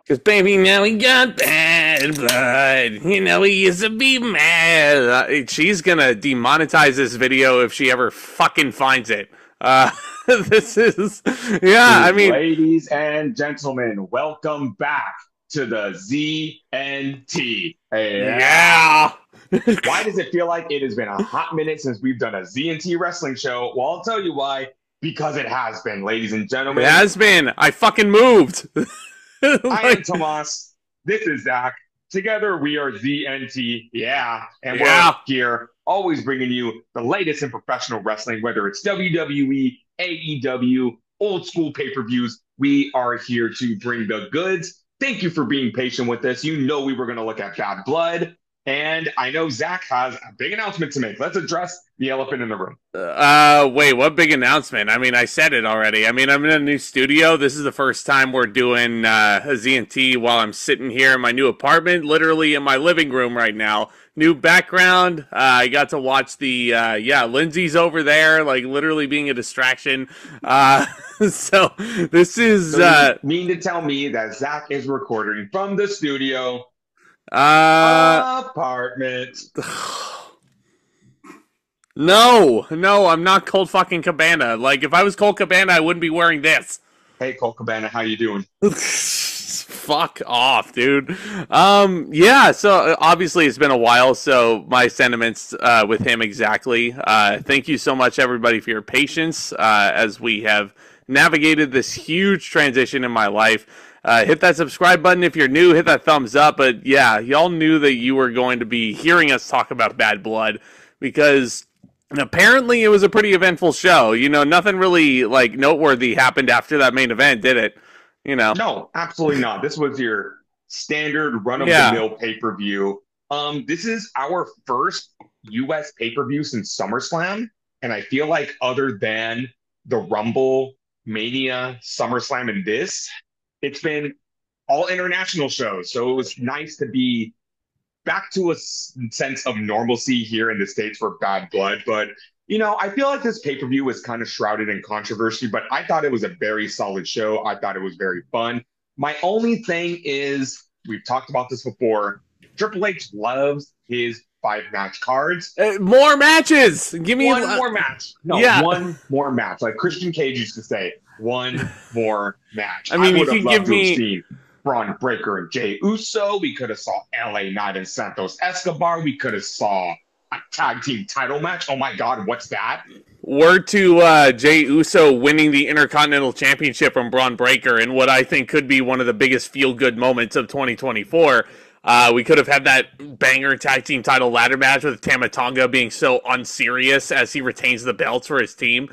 Cause baby, now he got bad blood. You know, he used to be mad. She's gonna demonetize this video if she ever fucking finds it. This is, yeah, I mean, Ladies and gentlemen, welcome back to the ZNT. yeah. Why does it feel like it has been a hot minute since we've done a ZNT wrestling show? Well, I'll tell you why. Because it has been, ladies and gentlemen. It has been. I fucking moved. I am Tomas. This is Zach. Together we are ZNT. Yeah. And we're here, always bringing you the latest in professional wrestling, whether it's WWE, AEW, old school pay-per-views. We are here to bring the goods. Thank you for being patient with us. You know we were going to look at Bad Blood. And I know Zach has a big announcement to make. Let's address the elephant in the room. Wait, what big announcement? I mean, I said it already. I mean, I'm in a new studio. This is the first time we're doing a ZNT while I'm sitting here in my new apartment, literally in my living room right now. New background. I got to watch the, Lindsay's over there, like literally being a distraction. So this is... So you mean to tell me that Zach is recording from the studio... apartment. No, I'm not Colt fucking Cabana. Like, if I was Colt Cabana, I wouldn't be wearing this. Hey, Colt Cabana, how you doing? Fuck off, dude. So obviously it's been a while, so my sentiments with him exactly. Thank you so much, everybody, for your patience as we have navigated this huge transition in my life. Hit that subscribe button if you're new. Hit that thumbs up. But yeah, y'all knew that you were going to be hearing us talk about Bad Blood because apparently it was a pretty eventful show. You know, nothing really like noteworthy happened after that main event, did it? You know, no, absolutely not. This was your standard run-of-the-mill pay-per-view. This is our first U.S. pay-per-view since SummerSlam, and I feel like other than the Rumble, Mania, SummerSlam, and this. It's been all international shows, so it was nice to be back to a sense of normalcy here in the States for Bad Blood. But, you know, I feel like this pay-per-view was kind of shrouded in controversy, but I thought it was a very solid show. I thought it was very fun. My only thing is, we've talked about this before, Triple H loves his 5-match cards. More matches! Give me one more match. No, one more match. Like Christian Cage used to say, one more match. I mean, you could give me Braun Breaker and Jey Uso. We could have saw LA Knight and Santos Escobar. We could have saw a tag team title match. Oh my God, what's that? Word to Jey Uso winning the Intercontinental Championship from Braun Breaker in what I think could be one of the biggest feel-good moments of 2024. We could have had that banger tag team title ladder match with Tama Tonga being so unserious as he retains the belts for his team.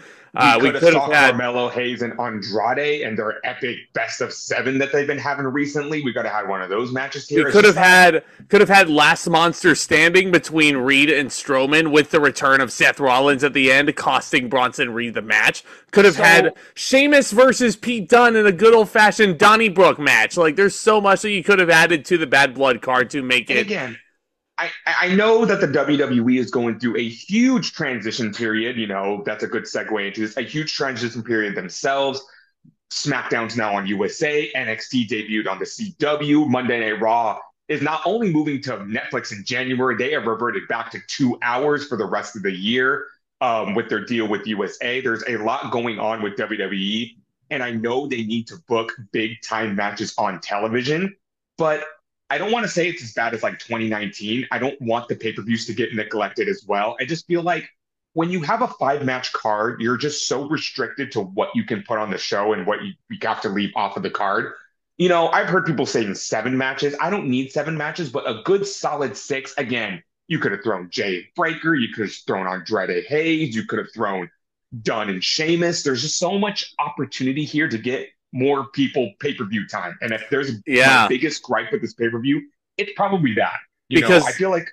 We could have had Carmelo Hayes and Andrade and their epic best of 7 that they've been having recently. We could have had one of those matches here. We could have had Last Monster Standing between Reed and Strowman with the return of Seth Rollins at the end, costing Bronson Reed the match. Could have had Sheamus versus Pete Dunne in a good old fashioned Donnybrook match. Like, there's so much that you could have added to the Bad Blood card to make it. Again, I know that the WWE is going through a huge transition period. You know, that's a good segue into this. A huge transition period themselves. SmackDown's now on USA. NXT debuted on the CW. Monday Night Raw is not only moving to Netflix in January, they have reverted back to 2 hours for the rest of the year with their deal with USA. There's a lot going on with WWE, and I know they need to book big-time matches on television, but I don't want to say it's as bad as like 2019. I don't want the pay-per-views to get neglected as well. I just feel like when you have a 5-match card, you're just so restricted to what you can put on the show and what you have to leave off of the card. You know, I've heard people saying 7 matches. I don't need 7 matches, but a good solid 6. Again, you could have thrown Jay Breaker. You could have thrown Andrade Hayes. You could have thrown Dunn and Sheamus. There's just so much opportunity here to get more people pay-per-view time. And if there's my biggest gripe with this pay-per-view, it's probably that. Because I feel like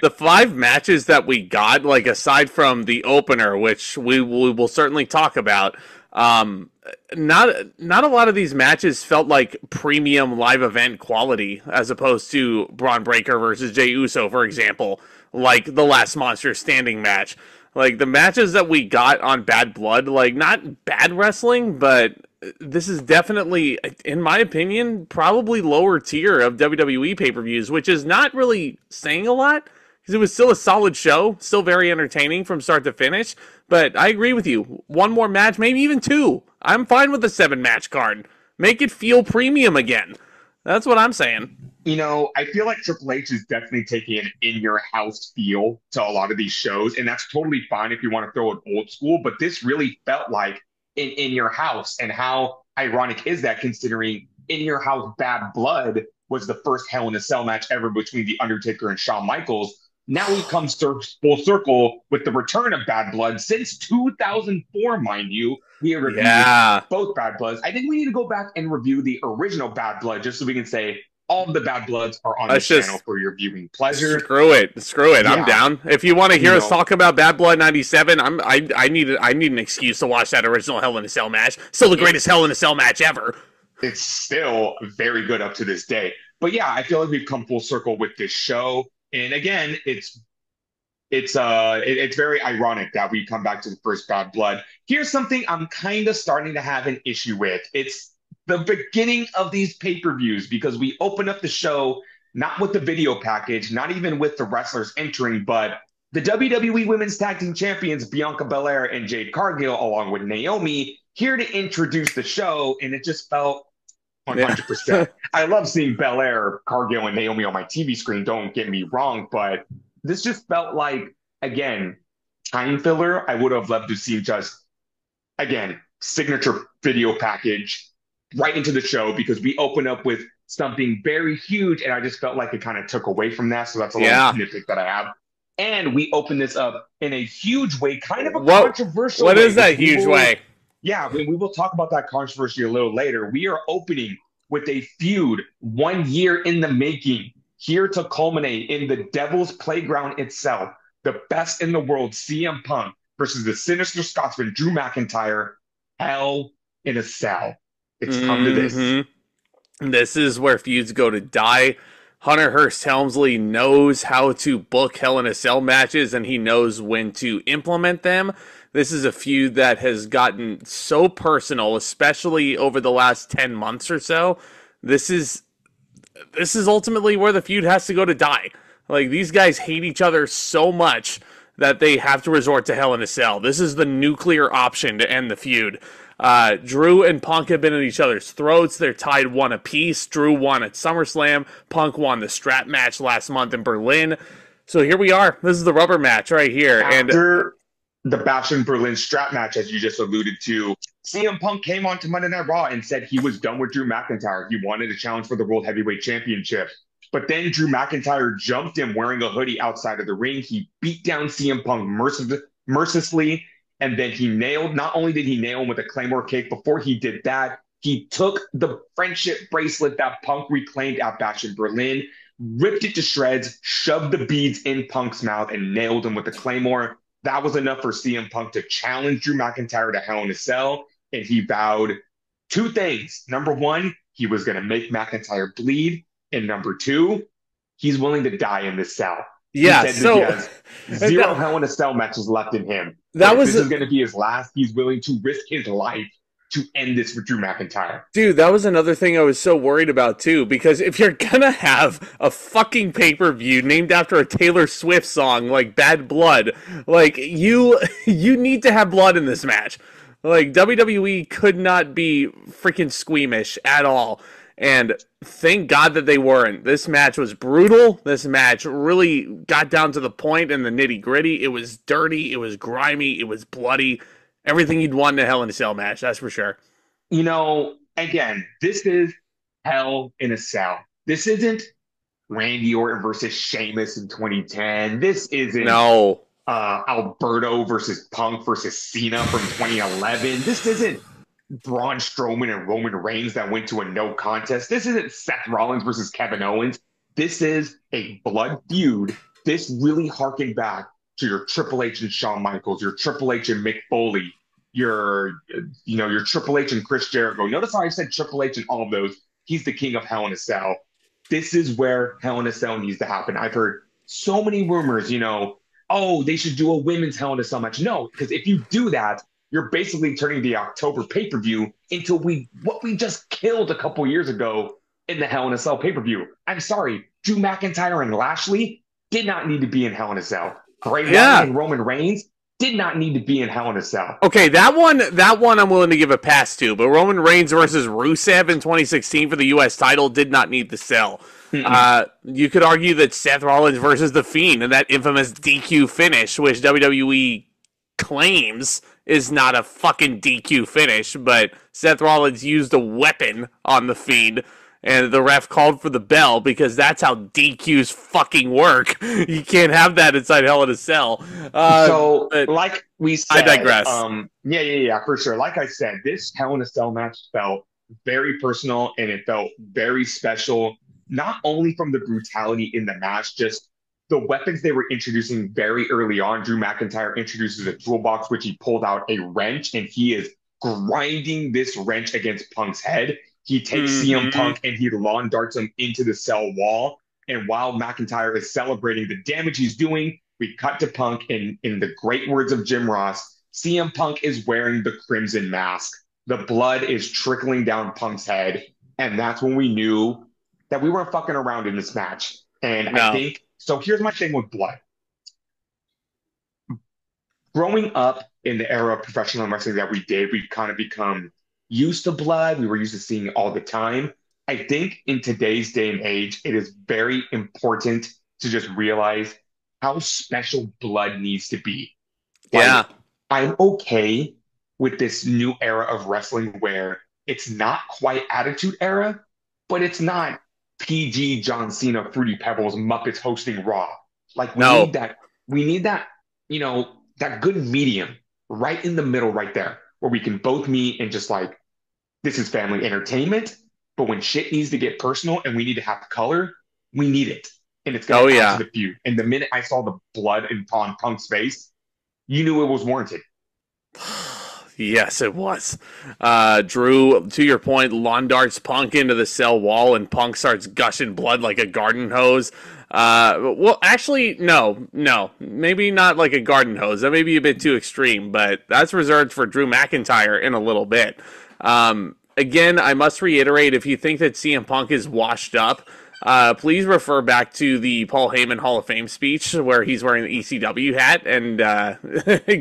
the 5 matches that we got, like aside from the opener, which we will certainly talk about, not a lot of these matches felt like premium live event quality as opposed to Braun Breaker versus Jey Uso, for example, like the Last Monster Standing match. Like the matches that we got on Bad Blood, like not bad wrestling, but this is definitely, in my opinion, probably lower tier of WWE pay-per-views, which is not really saying a lot because it was still a solid show, still very entertaining from start to finish. But I agree with you. One more match, maybe even two. I'm fine with the 7-match card. Make it feel premium again. That's what I'm saying. I feel like Triple H is definitely taking an in-your-house feel to a lot of these shows, and that's totally fine if you want to throw it old school, but this really felt like in your house. And how ironic is that, considering in your house Bad Blood was the first Hell in a Cell match ever between The Undertaker and Shawn Michaels. Now we come full circle with the return of Bad Blood since 2004, mind you. We have reviewed both Bad Bloods. I think we need to go back and review the original Bad Blood just so we can say all of the Bad Bloods are on this channel for your viewing pleasure. Screw it. Yeah. I'm down. If you want to hear us talk about Bad Blood 97, I need an excuse to watch that original Hell in a Cell match. Still the greatest Hell in a Cell match ever. It's still very good up to this day. But yeah, I feel like we've come full circle with this show. And again, it's very ironic that we come back to the first Bad Blood. Here's something I'm kind of starting to have an issue with. It's the beginning of these pay-per-views, because we open up the show not with the video package, not even with the wrestlers entering, but the WWE Women's Tag Team Champions Bianca Belair and Jade Cargill, along with Naomi, here to introduce the show, and it just felt 100%. Yeah. I love seeing Belair, Cargill, and Naomi on my TV screen, don't get me wrong, but this just felt like, again, time filler. I would have loved to see just, again, signature video package right into the show, because we open up with something very huge, and I just felt like it kind of took away from that. So that's a little nitpick that I have. And we open this up in a huge way, kind of a controversial way. What is that huge way? Yeah, we will talk about that controversy a little later. We are opening with a feud 1 year in the making, here to culminate in the Devil's Playground itself. The best in the world, CM Punk versus the Sinister Scotsman, Drew McIntyre. Hell in a Cell. It's come to this. This is where feuds go to die. Hunter Hearst Helmsley knows how to book Hell in a Cell matches, and he knows when to implement them. This is a feud that has gotten so personal, especially over the last 10 months or so. This is ultimately where the feud has to go to die. Like, these guys hate each other so much that they have to resort to Hell in a Cell. This is the nuclear option to end the feud. Drew and Punk have been at each other's throats. They're tied 1 apiece. Drew won at SummerSlam. Punk won the strap match last month in Berlin. So here we are. This is the rubber match right here. After the Bash in Berlin strap match, as you just alluded to, CM Punk came on to Monday Night Raw and said he was done with Drew McIntyre. He wanted a challenge for the World Heavyweight Championship. But then Drew McIntyre jumped him wearing a hoodie outside of the ring. He beat down CM Punk mercilessly. And then not only did he nail him with a Claymore kick, before he did that, he took the friendship bracelet that Punk reclaimed at Bash in Berlin, ripped it to shreds, shoved the beads in Punk's mouth, and nailed him with the Claymore. That was enough for CM Punk to challenge Drew McIntyre to Hell in a Cell, and he vowed 2 things. Number 1, he was going to make McIntyre bleed, and number 2, he's willing to die in this cell. Yeah, so he has 0 Hell in a Cell matches left in him. This is going to be his last. He's willing to risk his life to end this for Drew McIntyre. Dude, that was another thing I was so worried about too, because if you're gonna have a fucking pay-per-view named after a Taylor Swift song like Bad Blood, like you need to have blood in this match. Like, WWE could not be freaking squeamish at all. And thank God that they weren't. This match was brutal. This match really got down to the point and the nitty-gritty. It was dirty. It was grimy. It was bloody. Everything you'd want in a Hell in a Cell match, that's for sure. Again, this is Hell in a Cell. This isn't Randy Orton versus Sheamus in 2010. This isn't Alberto versus Punk versus Cena from 2011. This isn't Braun Strowman and Roman Reigns that went to a no contest. This isn't Seth Rollins versus Kevin Owens. This is a blood feud. This really harkened back to your Triple H and Shawn Michaels, your Triple H and Mick Foley, your Triple H and Chris Jericho. Notice how I said Triple H and all of those. He's the king of Hell in a Cell. This is where Hell in a Cell needs to happen. I've heard so many rumors, they should do a women's Hell in a Cell match. No, because if you do that, you're basically turning the October pay-per-view into what we just killed a couple years ago in the Hell in a Cell pay-per-view. I'm sorry, Drew McIntyre and Lashley did not need to be in Hell in a Cell. Bray Wyatt and Roman Reigns did not need to be in Hell in a Cell. Okay, that one I'm willing to give a pass to, but Roman Reigns versus Rusev in 2016 for the U.S. title did not need to sell. You could argue that Seth Rollins versus The Fiend and that infamous DQ finish, which WWE claims is not a fucking DQ finish, but Seth Rollins used a weapon on The Fiend, and the ref called for the bell because that's how DQs fucking work. You can't have that inside Hell in a Cell. So, like we said, I digress. Yeah, for sure. Like I said, this Hell in a Cell match felt very personal and it felt very special, not only from the brutality in the match, just the weapons they were introducing very early on. Drew McIntyre introduces a toolbox, which he pulled out a wrench, and he is grinding this wrench against Punk's head. He takes CM Punk and he lawn darts him into the cell wall. And while McIntyre is celebrating the damage he's doing, we cut to Punk, and in the great words of Jim Ross, CM Punk is wearing the crimson mask. The blood is trickling down Punk's head. And that's when we knew that we weren't fucking around in this match. And I think, so here's my thing with blood. Growing up in the era of professional wrestling that we did, we've kind of become used to blood. We were used to seeing it all the time. I think in today's day and age, it is very important to just realize how special blood needs to be. Yeah. I'm okay with this new era of wrestling where it's not quite Attitude Era, but it's not PG John Cena, Fruity Pebbles, Muppets hosting Raw. Like we need that, you know, that good medium right in the middle right there where we can both meet and just like, this is family entertainment, but when shit needs to get personal and we need to have color, we need it. And it's going to add to the feud. And the minute I saw the blood on Punk's face, you knew it was warranted. Yes, it was. Drew, to your point, lawn darts Punk into the cell wall, and Punk starts gushing blood like a garden hose. Well, actually, no. Maybe not like a garden hose. That may be a bit too extreme, but that's reserved for Drew McIntyre in a little bit. Again, I must reiterate, if you think that CM Punk is washed up, please refer back to the Paul Heyman Hall of Fame speech where he's wearing the ECW hat and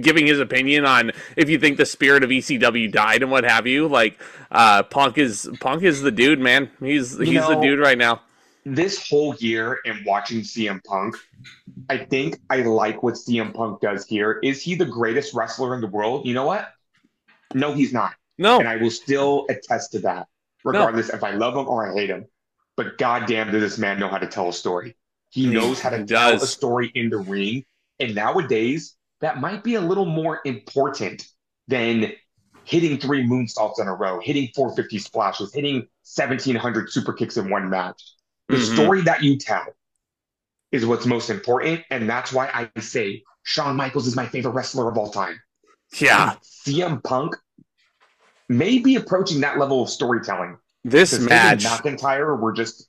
giving his opinion on if you think the spirit of ECW died and what have you. Like, Punk is the dude, man. He's the dude right now. This whole year and watching CM Punk, I think I like what CM Punk does here. Is he the greatest wrestler in the world? You know what? No, he's not. No. And I will still attest to that, regardless if I love him or I hate him. But goddamn, does this man know how to tell a story? He knows how to tell a story in the ring. And nowadays, that might be a little more important than hitting 3 moonsaults in a row, hitting 450 splashes, hitting 1,700 super kicks in one match. The story that you tell is what's most important. And that's why I say Shawn Michaels is my favorite wrestler of all time. Yeah. CM Punk may be approaching that level of storytelling. This match, McIntyre were just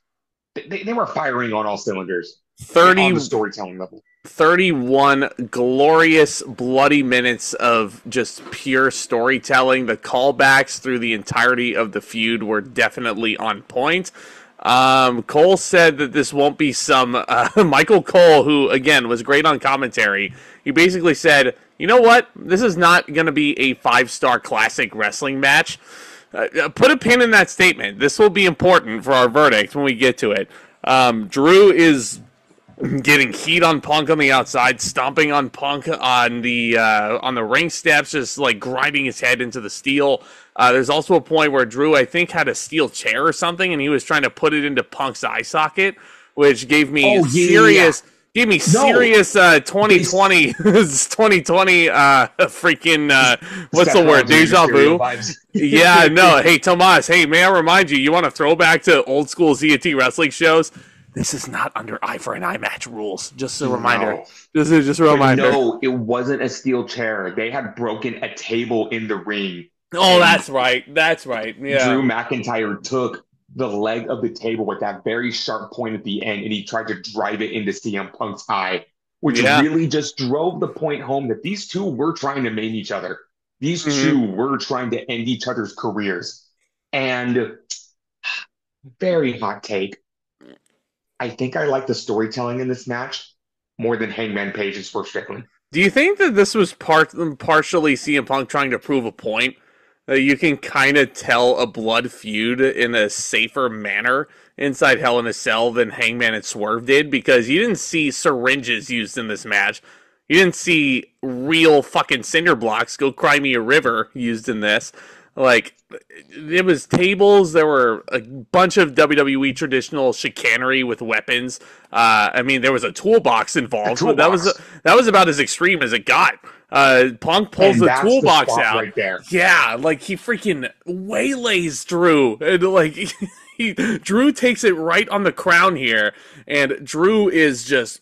they were firing on all cylinders. 30 on the storytelling level. 31 glorious bloody minutes of just pure storytelling. The callbacks through the entirety of the feud were definitely on point. Cole said that this won't be some Michael Cole, who again was great on commentary. He basically said, you know what? This is not going to be a 5-star classic wrestling match. Put a pin in that statement. This will be important for our verdict when we get to it. Drew is getting heat on Punk on the outside, stomping on Punk on the ring steps, just like grinding his head into the steel. There's also a point where Drew, I think, had a steel chair or something, and he was trying to put it into Punk's eye socket, which gave me serious 2020 freaking what's the word, deja vu. Yeah, no. Hey, Tomas, hey, may I remind you, you want to throw back to old school ZNT wrestling shows? This is not under eye for an eye match rules. Just a reminder. This is just a reminder. But no, it wasn't a steel chair. They had broken a table in the ring. Oh, that's right. That's right. Yeah. Drew McIntyre took the leg of the table with that very sharp point at the end, and he tried to drive it into CM Punk's eye, which really just drove the point home that these two were trying to maim each other. These Hmm. two were trying to end each other's careers. And very hot take. I think I like the storytelling in this match more than Hangman Page and Swerve Strickland. Do you think that this was partially CM Punk trying to prove a point? That you can kind of tell a blood feud in a safer manner inside Hell in a Cell than Hangman and Swerve did, because you didn't see syringes used in this match. You didn't see real fucking cinder blocks, go cry me a river, used in this. Like, it was tables. There were a bunch of WWE traditional chicanery with weapons. I mean, there was a toolbox A involved, but toolbox. that was about as extreme as it got. Punk pulls And the that's the toolbox spot out. right there. Yeah, like he freaking waylays Drew, and like Drew takes it right on the crown here, and Drew is just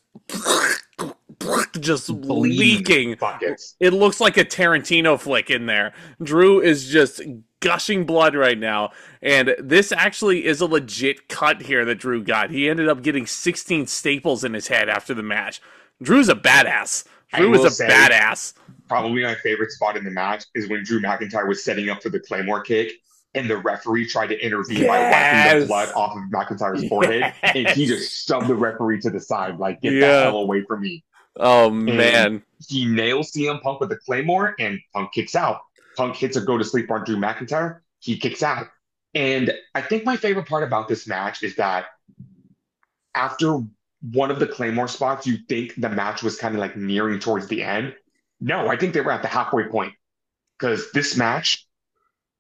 Bleeding leaking. buckets. It looks like a Tarantino flick in there. Drew is just gushing blood right now, and this actually is a legit cut here that Drew got. He ended up getting 16 staples in his head after the match. Drew's a badass. I Drew is will a say, badass. probably my favorite spot in the match is when Drew McIntyre was setting up for the Claymore kick and the referee tried to intervene by wiping the blood Yes. off of McIntyre's forehead. And he Yes. just shoved the referee to the side, like, get the Yeah. hell away from me. Oh And man. he nails CM Punk with the Claymore, and Punk kicks out. Punk hits a go to sleep on Drew McIntyre. He kicks out. And I think my favorite part about this match is that after one of the Claymore spots, you think the match was kind of like nearing towards the end. No, I think they were at the halfway point because this match,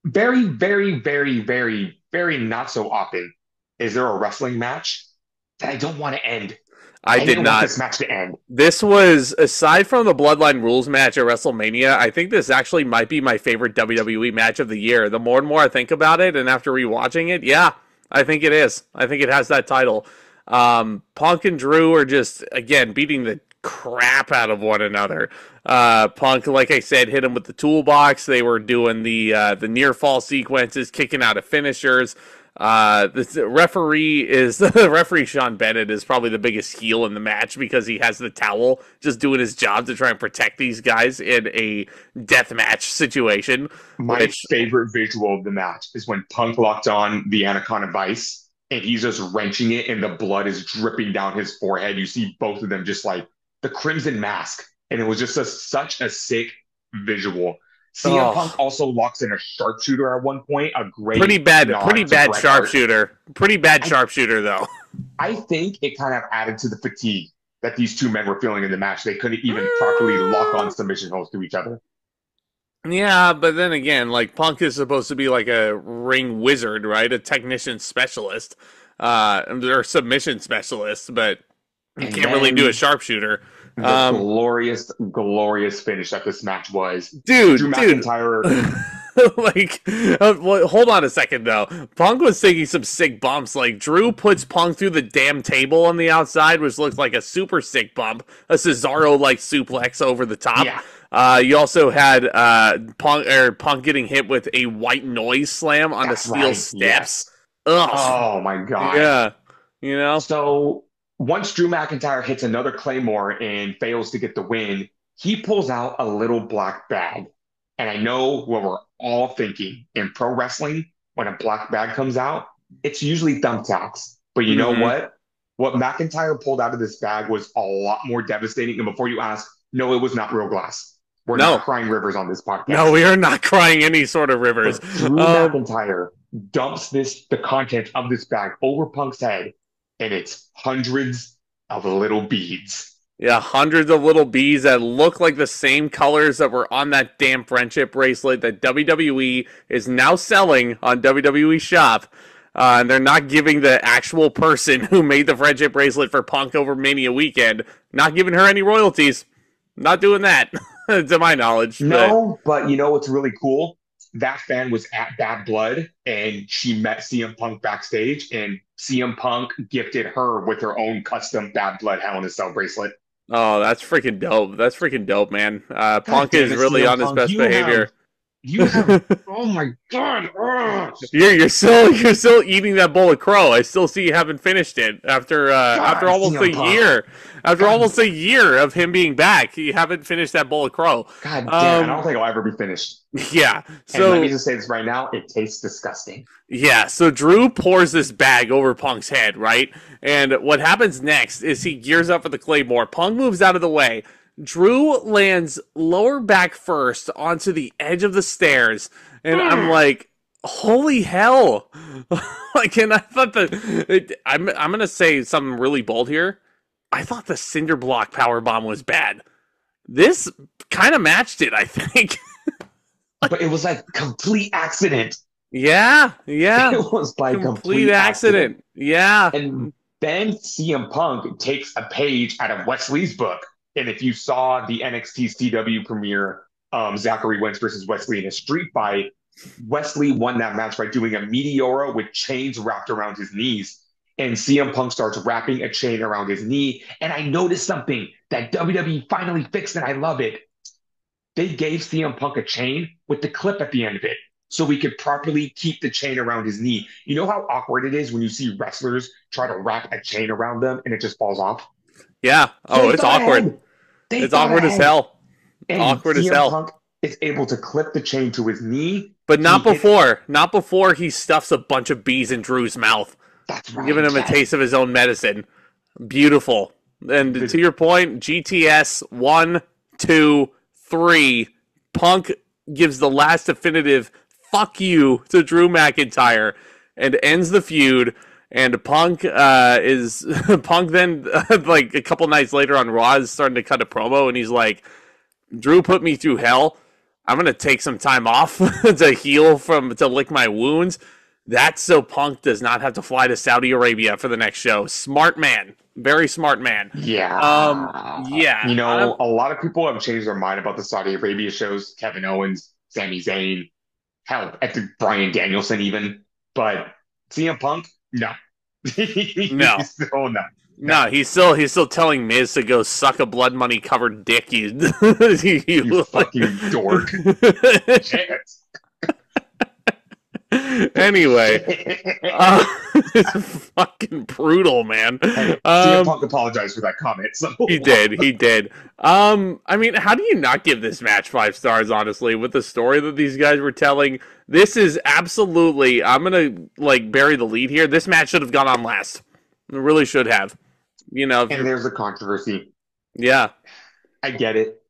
very, very, very, very, very not so often is there a wrestling match that I don't want to end. I I did didn't want not. this match to end. This was, aside from the Bloodline Rules match at WrestleMania, I think this actually might be my favorite WWE match of the year. The more and more I think about it, and after rewatching it, yeah, I think it is. I think it has that title. Punk and Drew are just, again, beating the crap out of one another. Punk, like I said, hit him with the toolbox. They were doing the near fall sequences, kicking out of finishers. The referee is the referee Sean Bennett is probably the biggest heel in the match because he has the towel, just doing his job to try and protect these guys in a death match situation. My Which, favorite visual of the match is when Punk locked on the Anaconda Vice and he's just wrenching it and the blood is dripping down his forehead. You see both of them just like the Crimson Mask. And it was just such a sick visual. CM Punk oh, also locks in a sharpshooter at one point, a great pretty nod to bad Bret Hart. sharpshooter, pretty bad I, sharpshooter though. I think it kind of added to the fatigue that these two men were feeling in the match. They couldn't even properly lock on submission holds to each other. Yeah, but then again, like Punk is supposed to be like a ring wizard, right? A technician specialist, or submission specialist, but you And can't really do a then sharpshooter. the Um, glorious, glorious finish that this match was. Drew dude. McIntyre, Like, well, hold on a second though. Punk was taking some sick bumps. Like Drew puts Punk through the damn table on the outside, which looks like a super sick bump, a Cesaro like suplex over the top. yeah, You also had Punk getting hit with a white noise slam on the that's steel right. steps. Yes. Ugh. Oh my God. Yeah. You know. So once Drew McIntyre hits another Claymore and fails to get the win, he pulls out a little black bag. And I know what we're all thinking in pro wrestling, when a black bag comes out, it's usually thumbtacks. But you know Hmm. what? What McIntyre pulled out of this bag was a lot more devastating. And before you ask, no, it was not real glass. We're not No. crying rivers on this No, podcast. we are not crying any sort of rivers. But Drew McIntyre dumps the content of this bag over Punk's head, and it's hundreds of little beads. Yeah, hundreds of little bees that look like the same colors that were on that damn friendship bracelet that WWE is now selling on WWE Shop. And they're not giving the actual person who made the friendship bracelet for Punk over Mania weekend, not giving her any royalties. Not doing that, to my knowledge. But No, but you know what's really cool? That fan was at Bad Blood and she met CM Punk backstage, and CM Punk gifted her with her own custom Bad Blood Hell in a Cell bracelet. oh, that's freaking dope. That's freaking dope, man. God Punk damn is it, really CM on his Punk. best behavior. You have, oh my God. Ugh. You're still eating that bowl of crow. I still see you haven't finished it after God, almost a CM Punk. year. After God, almost a year of him being back, you haven't finished that bowl of crow. God damn. I don't Um, think I'll ever be finished. yeah. And let me So just say this right now. It tastes disgusting. yeah. So Drew pours this bag over Punk's head, right? And what happens next is he gears up for the Claymore. Punk moves out of the way. Drew lands lower back first onto the edge of the stairs, and I'm Mm. like, holy hell! Like, and I thought I'm gonna say something really bold here. I thought the cinder block power bomb was bad. This kind of matched it, I think. But it was like complete accident. Yeah, yeah, It was by complete complete accident. accident. Yeah, And then CM Punk takes a page out of Wesley's book. And if you saw the NXT CW premiere, Zachary Wentz versus Wesley in a street fight, Wesley won that match by doing a Meteora with chains wrapped around his knees. And CM Punk starts wrapping a chain around his knee. And I noticed something that WWE finally fixed, and I love it. They gave CM Punk a chain with the clip at the end of it so we could properly keep the chain around his knee. You know how awkward it is when you see wrestlers try to wrap a chain around them and it just falls off? yeah. So Oh, they it's thought awkward. ahead. They It's thought awkward as ahead. hell. And Awkward as CM hell. Punk is able to clip the chain to his knee. But He not hits. before. Not before he stuffs a bunch of bees in Drew's mouth, That's giving right. him a Yes. taste of his own medicine. Beautiful. And to The, your point, GTS 1, 2, 3. Punk gives the last definitive fuck you to Drew McIntyre and ends the feud. And Punk is Punk then like a couple nights later on Raw is starting to cut a promo, and he's like, Drew put me through hell. I'm gonna take some time off to heal to lick my wounds. That's so Punk does not have to fly to Saudi Arabia for the next show. Smart man, very smart man. yeah. Yeah. A lot of people have changed their mind about the Saudi Arabia shows. Kevin Owens, Sami Zayn, hell, at the Bryan Danielson even. But CM Punk, no. No, Still no. no, he's still telling Miz to go suck a blood money covered dick. You fucking dork. Shit. Anyway, it's fucking brutal, man. Hey, CM Punk apologized for that comment. So He did. I mean, how do you not give this match 5 stars, honestly, with the story that these guys were telling? This is absolutely, I'm gonna, like, bury the lead here. This match should have gone on last. It really should have. And there's a controversy. Yeah. I get it.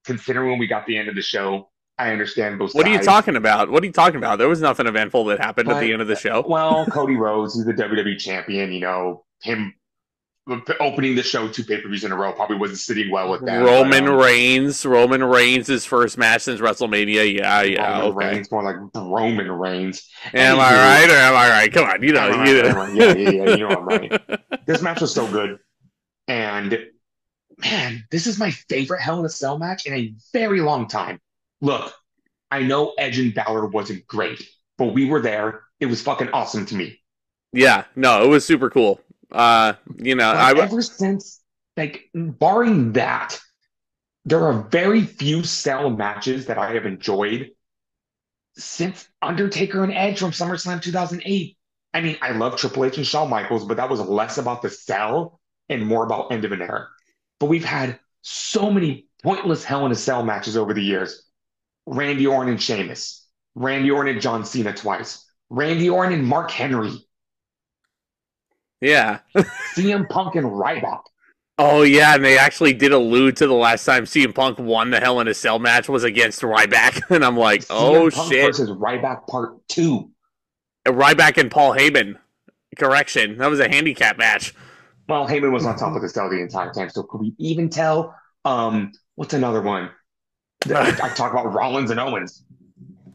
Considering when we got the end of the show, I understand both What are you sides. talking about? What are you talking about? There was nothing eventful that happened at But, the end of the show. well, Cody Rhodes, he's the WWE champion. Him opening the show 2 pay-per-views in a row probably wasn't sitting well with them. Roman Reigns' his first match since WrestleMania. Yeah, Roman okay. Reigns, more like Roman Reigns. Am I right or am I right? Come on, you know. Yeah, you know I'm right. This match was so good. And man, this is my favorite Hell in a Cell match in a very long time. Look, I know Edge and Bálor wasn't great, but we were there. It was fucking awesome to me. Yeah, no, it was super cool. Ever since, like, barring that, there are very few Cell matches that I have enjoyed since Undertaker and Edge from SummerSlam 2008. I mean, I love Triple H and Shawn Michaels, but that was less about the Cell and more about end of an era. But we've had so many pointless Hell in a Cell matches over the years. Randy Orton and Sheamus, Randy Orton and John Cena twice, Randy Orton and Mark Henry, Yeah. CM Punk and Ryback. Oh yeah, and they actually did allude to the last time CM Punk won the Hell in a Cell match was against Ryback, and I'm like, oh CM Punk shit. versus Ryback Part 2. Ryback and Paul Heyman. Correction, that was a handicap match. Well, Heyman was on top of the cell the entire time, so could we even tell? What's another one? I talk about Rollins and Owens.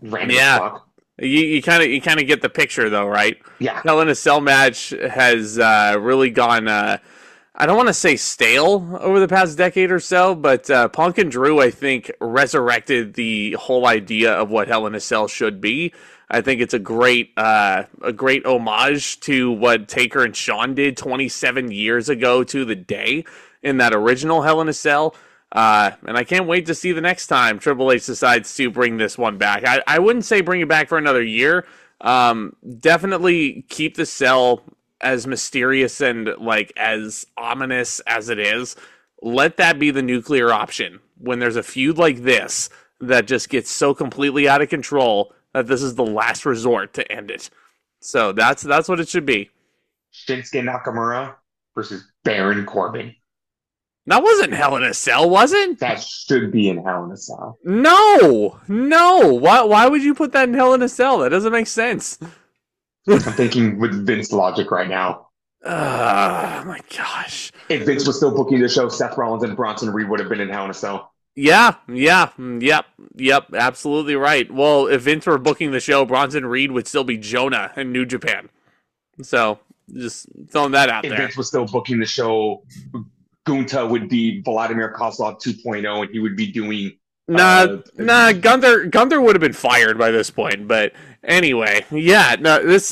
Random Yeah. fuck. You kind of get the picture though, right? Yeah. Hell in a Cell match has really gone. I don't want to say stale over the past decade or so, but Punk and Drew, I think, resurrected the whole idea of what Hell in a Cell should be. I think it's a great homage to what Taker and Shawn did 27 years ago to the day in that original Hell in a Cell. And I can't wait to see the next time Triple H decides to bring this one back. I wouldn't say bring it back for another year. Definitely keep the cell as mysterious and like as ominous as it is. Let that be the nuclear option when there's a feud like this that just gets so completely out of control that this is the last resort to end it. So that's what it should be. Shinsuke Nakamura versus Baron Corbin. That wasn't Hell in a Cell, was it? That should be in Hell in a Cell. No. Why would you put that in Hell in a Cell? That doesn't make sense. I'm thinking with Vince logic right now. Oh my gosh. If Vince was still booking the show, Seth Rollins and Bronson Reed would have been in Hell in a Cell. Yep, absolutely right. Well, if Vince were booking the show, Bronson Reed would still be Jonah in New Japan. So, just throwing that out there. If Vince was still booking the show, Gunta would be Vladimir Kozlov 2.0, and he would be doing... Gunther would have been fired by this point, but anyway, yeah, no, that's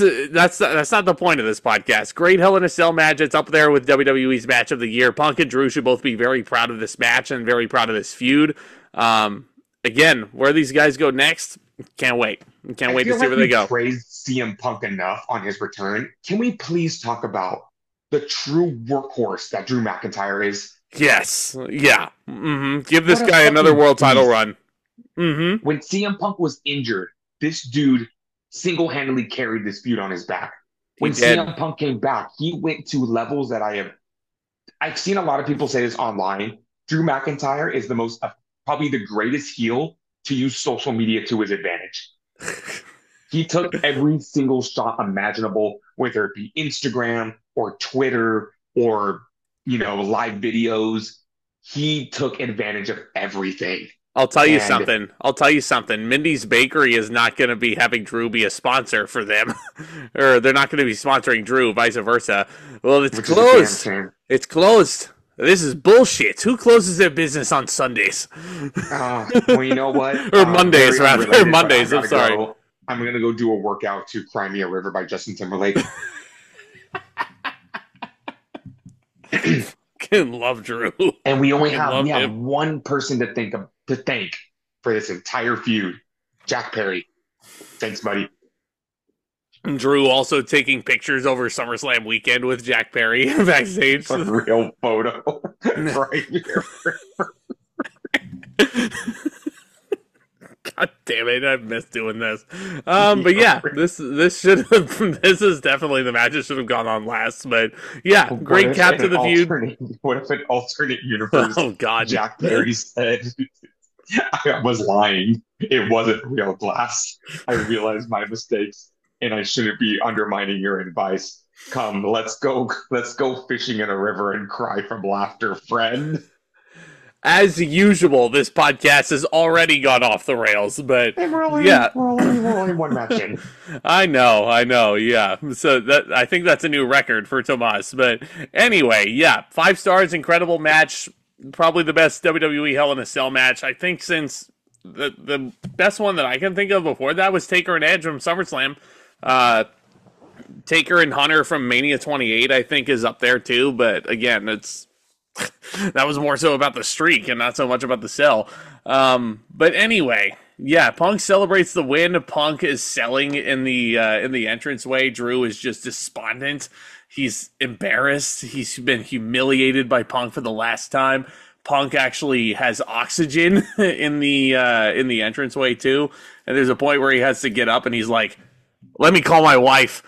not the point of this podcast. Great Hell in a Cell match. It's up there with WWE's match of the year. Punk and Drew should both be very proud of this match and very proud of this feud. Again, where these guys go next, can't wait. Can't wait to see where they go. Praised CM Punk enough on his return. Can we please talk about the true workhorse that Drew McIntyre is? Yes. Yeah. Mm-hmm. Give this guy another world title run. Mm-hmm. When CM Punk was injured, this dude single-handedly carried this feud on his back. When CM Punk came back, he went to levels that I've seen a lot of people say this online. Drew McIntyre is probably the greatest heel to use social media to his advantage. He took every single shot imaginable, whether it be Instagram or Twitter or live videos. He took advantage of everything. I'll tell you something. Mindy's Bakery is not going to be having Drew be a sponsor for them. Or they're not going to be sponsoring Drew, vice versa. Well, it's closed. It's closed. This is bullshit. Who closes their business on Sundays? Well, you know what? Or Mondays, rather. Mondays, I'm sorry. I'm going to go do a workout to Cry Me a River by Justin Timberlake. Fucking love Drew. And we only have one person to thank for this entire feud. Jack Perry. Thanks, buddy. Drew also taking pictures over SummerSlam weekend with Jack Perry backstage. A real photo. Right here. God damn it, I missed doing this. But yeah, this is definitely the match that should have gone on last. But yeah, great cap to the feud. What if an alternate universe? Oh God, Jack Perry said I was lying. It wasn't real glass. I realized my mistakes, and I shouldn't be undermining your advice. Come, let's go fishing in a river and cry from laughter, friend. As usual, this podcast has already gone off the rails, but we're only one match in. I know, yeah. So I think that's a new record for Tomas. But anyway, yeah, 5 stars, incredible match, probably the best WWE Hell in a Cell match. I think since the best one that I can think of before that was Taker and Edge from SummerSlam. Taker and Hunter from Mania 28, I think, is up there too. But again, that was more so about the streak and not so much about the cell. But anyway, yeah, Punk celebrates the win. Punk is selling in the entranceway. Drew is just despondent. He's embarrassed. He's been humiliated by Punk for the last time. Punk actually has oxygen in the entranceway too. And there's a point where he has to get up and he's like, "Let me call my wife."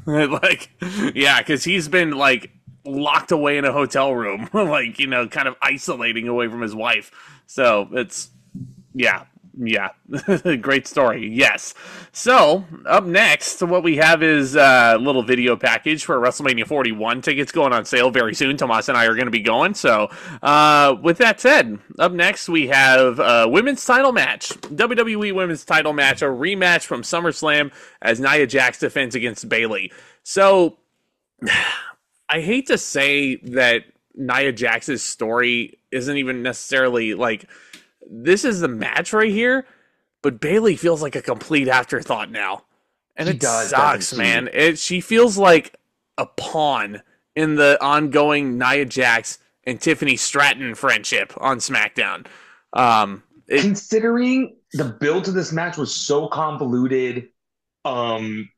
Because he's been locked away in a hotel room, kind of isolating away from his wife. So it's, great story. Yes. So up next, what we have is a little video package for WrestleMania 41 tickets going on sale very soon. Tomas and I are going to be going. So with that said, up next we have a women's title match, WWE women's title match, a rematch from SummerSlam as Nia Jax defends against Bayley. So I hate to say that Nia Jax's story isn't even necessarily this is the match right here, but Bayley feels like a complete afterthought now. And it sucks, man. She feels like a pawn in the ongoing Nia Jax and Tiffany Stratton friendship on SmackDown. Considering the build to this match was so convoluted, um,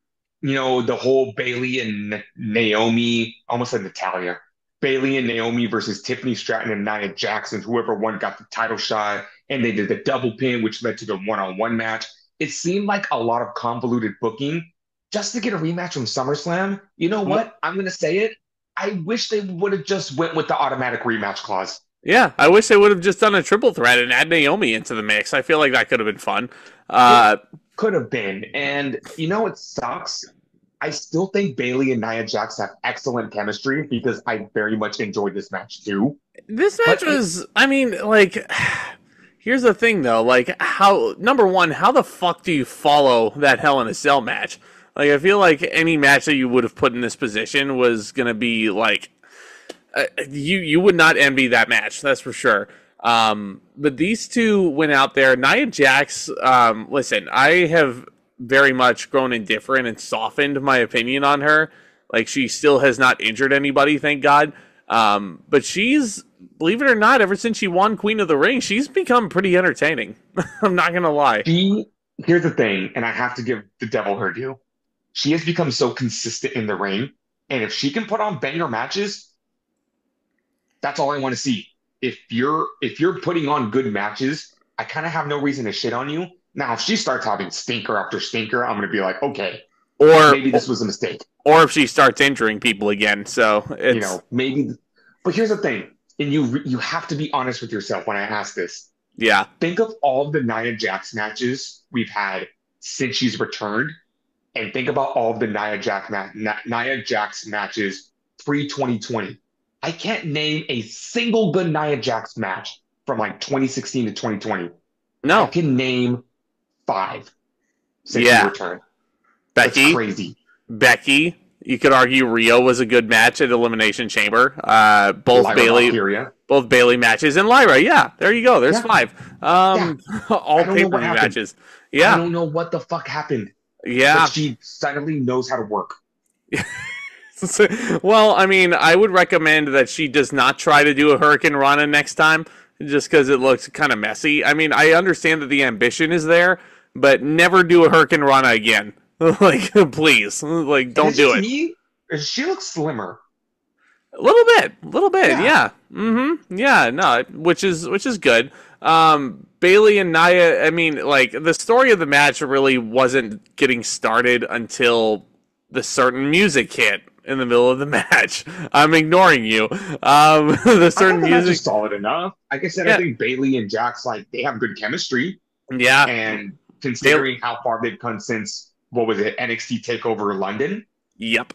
the whole Bayley and Naomi, almost like Natalia, Bayley and Naomi versus Tiffany Stratton and Nia Jax, whoever won got the title shot, and they did the double pin, which led to the one-on-one match. It seemed like a lot of convoluted booking just to get a rematch from SummerSlam. You know what? I'm going to say it. I wish they would have just went with the automatic rematch clause. Yeah, I wish they would have just done a triple threat and add Naomi into the mix. I feel like that could have been fun. Could have been. And it sucks. I still think Bayley and Nia Jax have excellent chemistry because I very much enjoyed this match too. This match was, here's the thing though, number one, how the fuck do you follow that Hell in a Cell match? I feel like any match that you would have put in this position was going to be you would not envy that match, that's for sure. But these two went out there. Nia Jax, listen, I have very much grown indifferent and softened my opinion on her. She still has not injured anybody, thank God. But she's, believe it or not, ever since she won Queen of the Ring, she's become pretty entertaining. I'm not going to lie. Here's the thing, and I have to give the devil her due. She has become so consistent in the ring, and if she can put on banger matches, that's all I want to see. If you're putting on good matches, I kind of have no reason to shit on you. Now, if she starts having stinker after stinker, I'm going to be like, okay, or maybe this was a mistake. Or if she starts injuring people again, so it's maybe. But here's the thing, and you have to be honest with yourself when I ask this. Yeah. Think of all the Nia Jax matches we've had since she's returned, and think about all of the Nia Jax matches pre-2020. I can't name a single good Nia Jax match from 2016 to 2020. No. I can name 5 since she returned. Becky. That's crazy. Becky. You could argue Rhea was a good match at Elimination Chamber. Both Bayley matches, and Lyra. Yeah, there you go. There's 5. All pay-per-view matches. Yeah. I don't know what the fuck happened. Yeah. But she suddenly knows how to work. Well, I would recommend that she does not try to do a Hurricane Rana next time, just because it looks kind of messy. I understand that the ambition is there, but never do a Hurricane Rana again. Please. Don't do it. She looks slimmer. A little bit, yeah. Mm-hmm. Yeah, no, which is good. Bayley and Nia, the story of the match really wasn't getting started until the certain music hit in the middle of the match. I'm ignoring you. The certain music is solid enough. Like I said, I think Bayley and Jax, they have good chemistry. Yeah. And considering how far they've come since, what was it, NXT TakeOver London? Yep.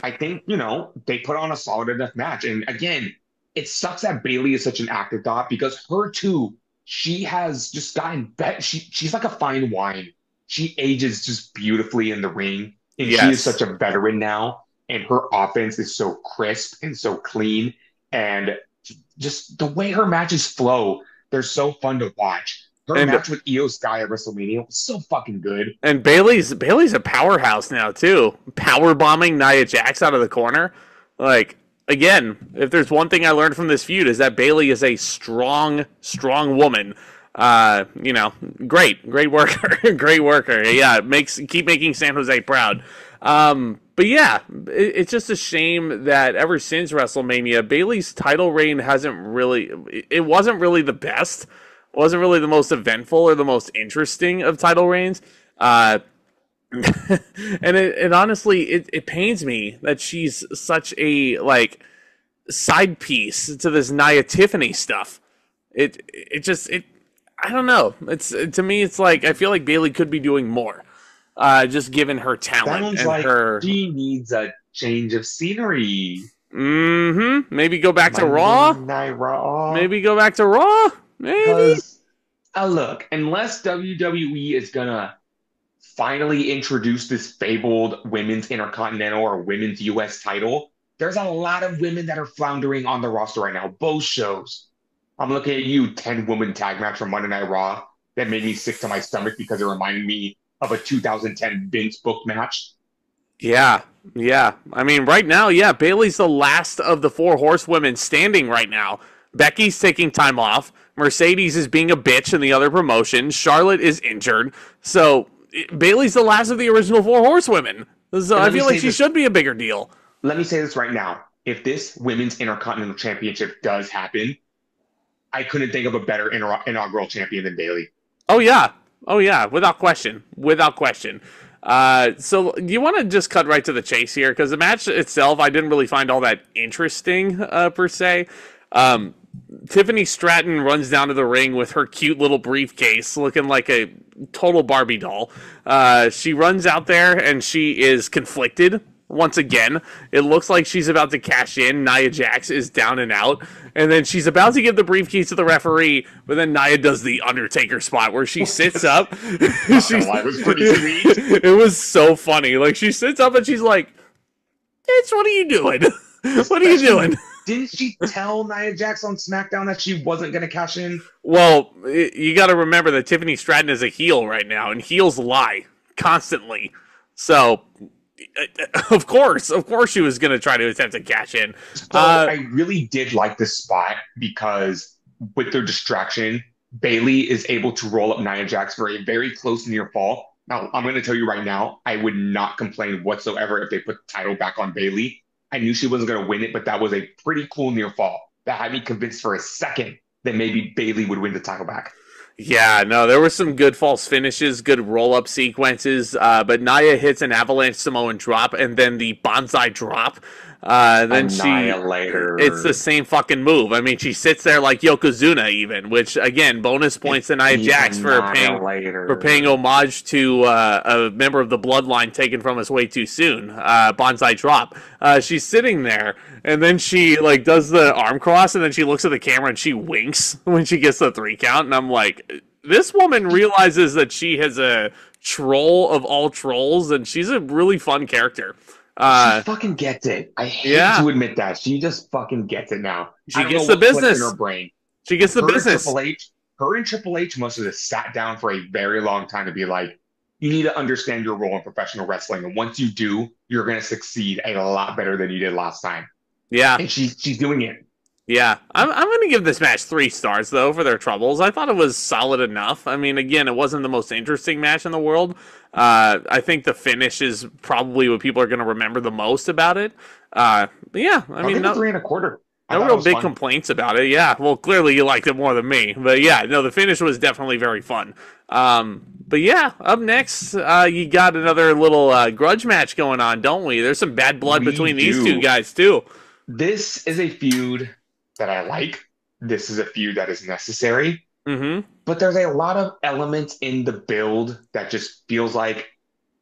I think, they put on a solid enough match. And again, it sucks that Bayley is such an afterthought because her too, she has just gotten better. She's like a fine wine. She ages just beautifully in the ring. And she is such a veteran now. And her offense is so crisp and so clean. And just the way her matches flow, they're so fun to watch. Her match with Io Sky at WrestleMania was so fucking good. And Bayley's a powerhouse now, too. Power bombing Nia Jax out of the corner. Again, if there's one thing I learned from this feud is that Bayley is a strong woman. Great worker. Great worker. Yeah, keep making San Jose proud. But yeah, it's just a shame that ever since WrestleMania, Bayley's title reign wasn't really the best. It wasn't really the most eventful or the most interesting of title reigns. And it honestly, it pains me that she's such a side piece to this Nia Tiffany stuff. I don't know. To me, it's I feel like Bayley could be doing more. Just given her talent she needs a change of scenery. Mm-hmm. Maybe go back to Raw. Maybe go back to Raw. Maybe. Look, unless WWE is gonna finally introduce this fabled women's Intercontinental or women's US title, there's a lot of women that are floundering on the roster right now. Both shows. I'm looking at you, 10-woman tag match from Monday Night Raw that made me sick to my stomach because it reminded me of a 2010 Vince book match. Yeah, yeah. I mean, right now, yeah, Bayley's the last of the four horsewomen standing right now. Becky's taking time off. Mercedes is being a bitch in the other promotion. Charlotte is injured. So Bayley's the last of the original four horsewomen. So And I feel like she should be a bigger deal. let me say this right now. If this women's intercontinental championship does happen, I couldn't think of a better inaugural champion than Bayley. Oh yeah, oh yeah, without question, without question. So you want to just cut right to the chase here because the match itself, I didn't really find all that interesting per se. Tiffany Stratton runs down to the ring with her cute little briefcase, looking like a total Barbie doll. She runs out there and she is conflicted. Once again, it looks like she's about to cash in. Nia Jax is down and out. And then she's about to give the briefcase to the referee, but then Nia does the Undertaker spot where she sits up. It was pretty sweet. It was so funny. Like, she sits up and she's like, "Bitch, what are you doing? What are you doing?" Didn't she tell Nia Jax on SmackDown that she wasn't going to cash in? Well, you got to remember that Tiffany Stratton is a heel right now, and heels lie constantly. So, of course she was going to try to attempt to cash in. So I really did like this spot because with their distraction, Bayley is able to roll up Nia Jax for a very close near fall. Now, I'm going to tell you right now, I would not complain whatsoever if they put the title back on Bayley. I knew she wasn't going to win it, but that was a pretty cool near fall. That had me convinced for a second that maybe Bayley would win the title back. Yeah, no, there were some good false finishes, good roll-up sequences, but Nia hits an avalanche Samoan drop and then the bonsai drop. Then it's the same fucking move. I mean, she sits there like Yokozuna even, which, again, bonus points to Nia Jax for paying homage to a member of the bloodline taken from us way too soon. Bonsai drop. She's sitting there, and then she, like, does the arm cross, and then she looks at the camera and she winks when she gets the 3 count, and I'm like, this woman realizes that she has a troll of all trolls, and she's a really fun character. She fucking gets it. I hate to admit that. She just fucking gets it now. She gets the business. In her brain. She gets the business. Her and Triple H must have just sat down for a very long time to be like, you need to understand your role in professional wrestling. And once you do, you're going to succeed a lot better than you did last time. Yeah. And she's doing it. Yeah, I'm going to give this match 3 stars, though, for their troubles. I thought it was solid enough. I mean, again, it wasn't the most interesting match in the world. I think the finish is probably what people are going to remember the most about it. But yeah, I mean, 3 1/4. No real big complaints about it. Yeah, well, clearly you liked it more than me. But yeah, no, the finish was definitely very fun. But yeah, up next, you got another little grudge match going on, don't we? There's some bad blood between these two guys, too. This is a feud that I like. This is a feud that is necessary. Mm-hmm. But there's a lot of elements in the build that just feels like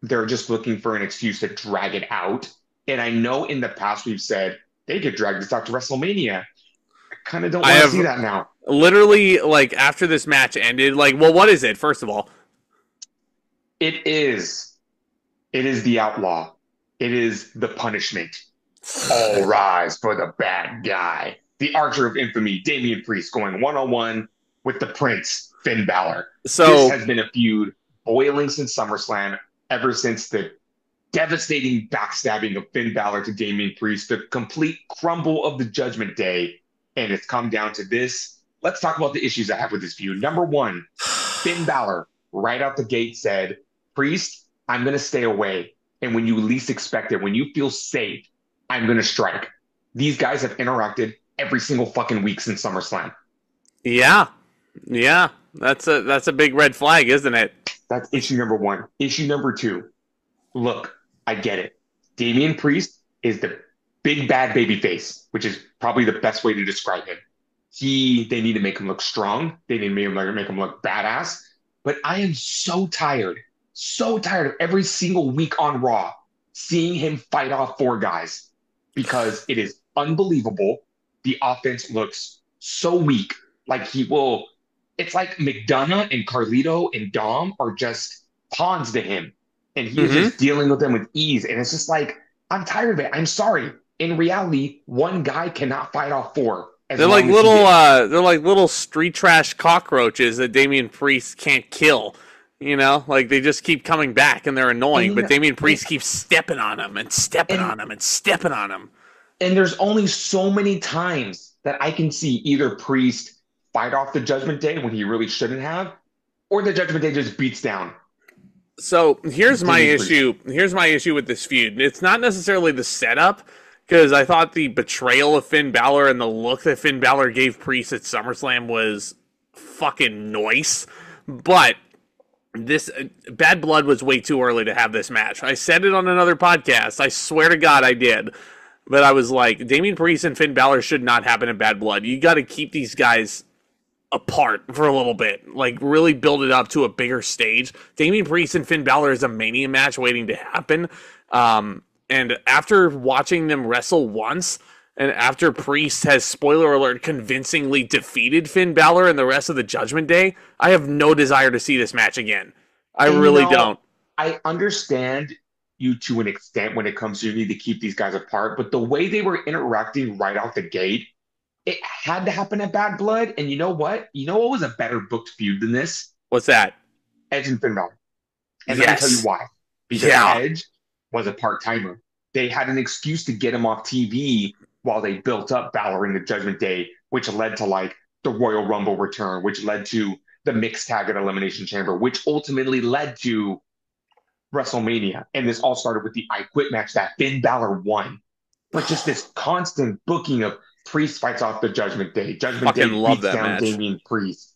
they're just looking for an excuse to drag it out. And I know in the past we've said they could drag this out to WrestleMania. I kind of don't want to see that now. Literally, like, after this match ended, like, well, what is it, first of all? It is the outlaw. It is the punishment. All rise for the bad guy. The Archer of Infamy, Damian Priest, going one-on-one with the Prince, Finn Bálor. So this has been a feud boiling since SummerSlam, ever since the devastating backstabbing of Finn Bálor to Damian Priest, the complete crumble of the Judgment Day, and it's come down to this. Let's talk about the issues I have with this feud. Number 1, Finn Bálor, right out the gate, said, Priest, I'm going to stay away, and when you least expect it, when you feel safe, I'm going to strike. These guys have interacted every single fucking week since SummerSlam. Yeah. That's a big red flag, isn't it? That's issue number 1. Issue number 2. Look, I get it. Damian Priest is the big bad baby face, which is probably the best way to describe him. They need to make him look strong. They need to make him look badass. But I am so tired of every single week on Raw seeing him fight off 4 guys because it is unbelievable. The offense looks so weak. Like it's like McDonough and Carlito and Dom are just pawns to him. And he's just dealing with them with ease. And it's just like, I'm tired of it. I'm sorry. In reality, 1 guy cannot fight off 4. They're like little street trash cockroaches that Damian Priest can't kill. You know, like they just keep coming back and they're annoying, but Damian Priest and, keeps stepping on him and stepping on him and stepping on him. And there's only so many times that I can see either Priest fight off the Judgment Day when he really shouldn't have, or the Judgment Day just beats down. So here's my issue. Here's my issue with this feud. It's not necessarily the setup, because I thought the betrayal of Finn Balor and the look that Finn Balor gave Priest at SummerSlam was fucking nice. But this Bad Blood was way too early to have this match. I said it on another podcast. I swear to God I did. But I was like, Damian Priest and Finn Balor should not happen in Bad Blood. You got to keep these guys apart for a little bit. Like, really build it up to a bigger stage. Damian Priest and Finn Balor is a Mania match waiting to happen. And after watching them wrestle once, and after Priest has, spoiler alert, convincingly defeated Finn Balor and the rest of the Judgment Day, I have no desire to see this match again. I really don't. I understand you to an extent when it comes to you need to keep these guys apart, but the way they were interacting right out the gate, it had to happen at Bad Blood. And you know what? You know what was a better booked feud than this? What's that? Edge and Finn Balor. And let me tell you why. Because Edge was a part-timer. They had an excuse to get him off TV while they built up Balor in the Judgment Day, which led to like the Royal Rumble return, which led to the mixed tag at Elimination Chamber, which ultimately led to WrestleMania. And this all started with the I Quit match that Finn Balor won. But just this constant booking of Priest fights off the Judgment Day. Judgment Day beats down Damian Priest.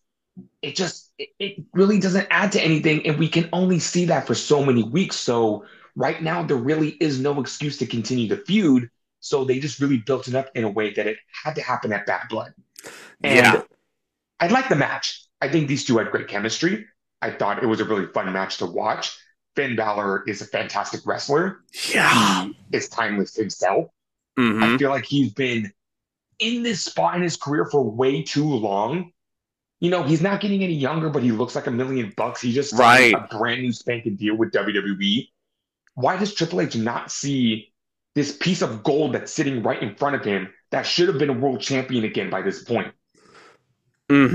It really doesn't add to anything. And we can only see that for so many weeks. So right now, there really is no excuse to continue the feud. So they just really built it up in a way that it had to happen at Bad Blood. And I like the match. I think these two had great chemistry. I thought it was a really fun match to watch. Finn Balor is a fantastic wrestler. Yeah. He is timeless himself. Mm-hmm. I feel like he's been in this spot in his career for way too long. You know, he's not getting any younger, but he looks like $1 million. He just signed a brand new spanking deal with WWE. Why does Triple H not see this piece of gold that's sitting right in front of him that should have been a world champion again by this point? That's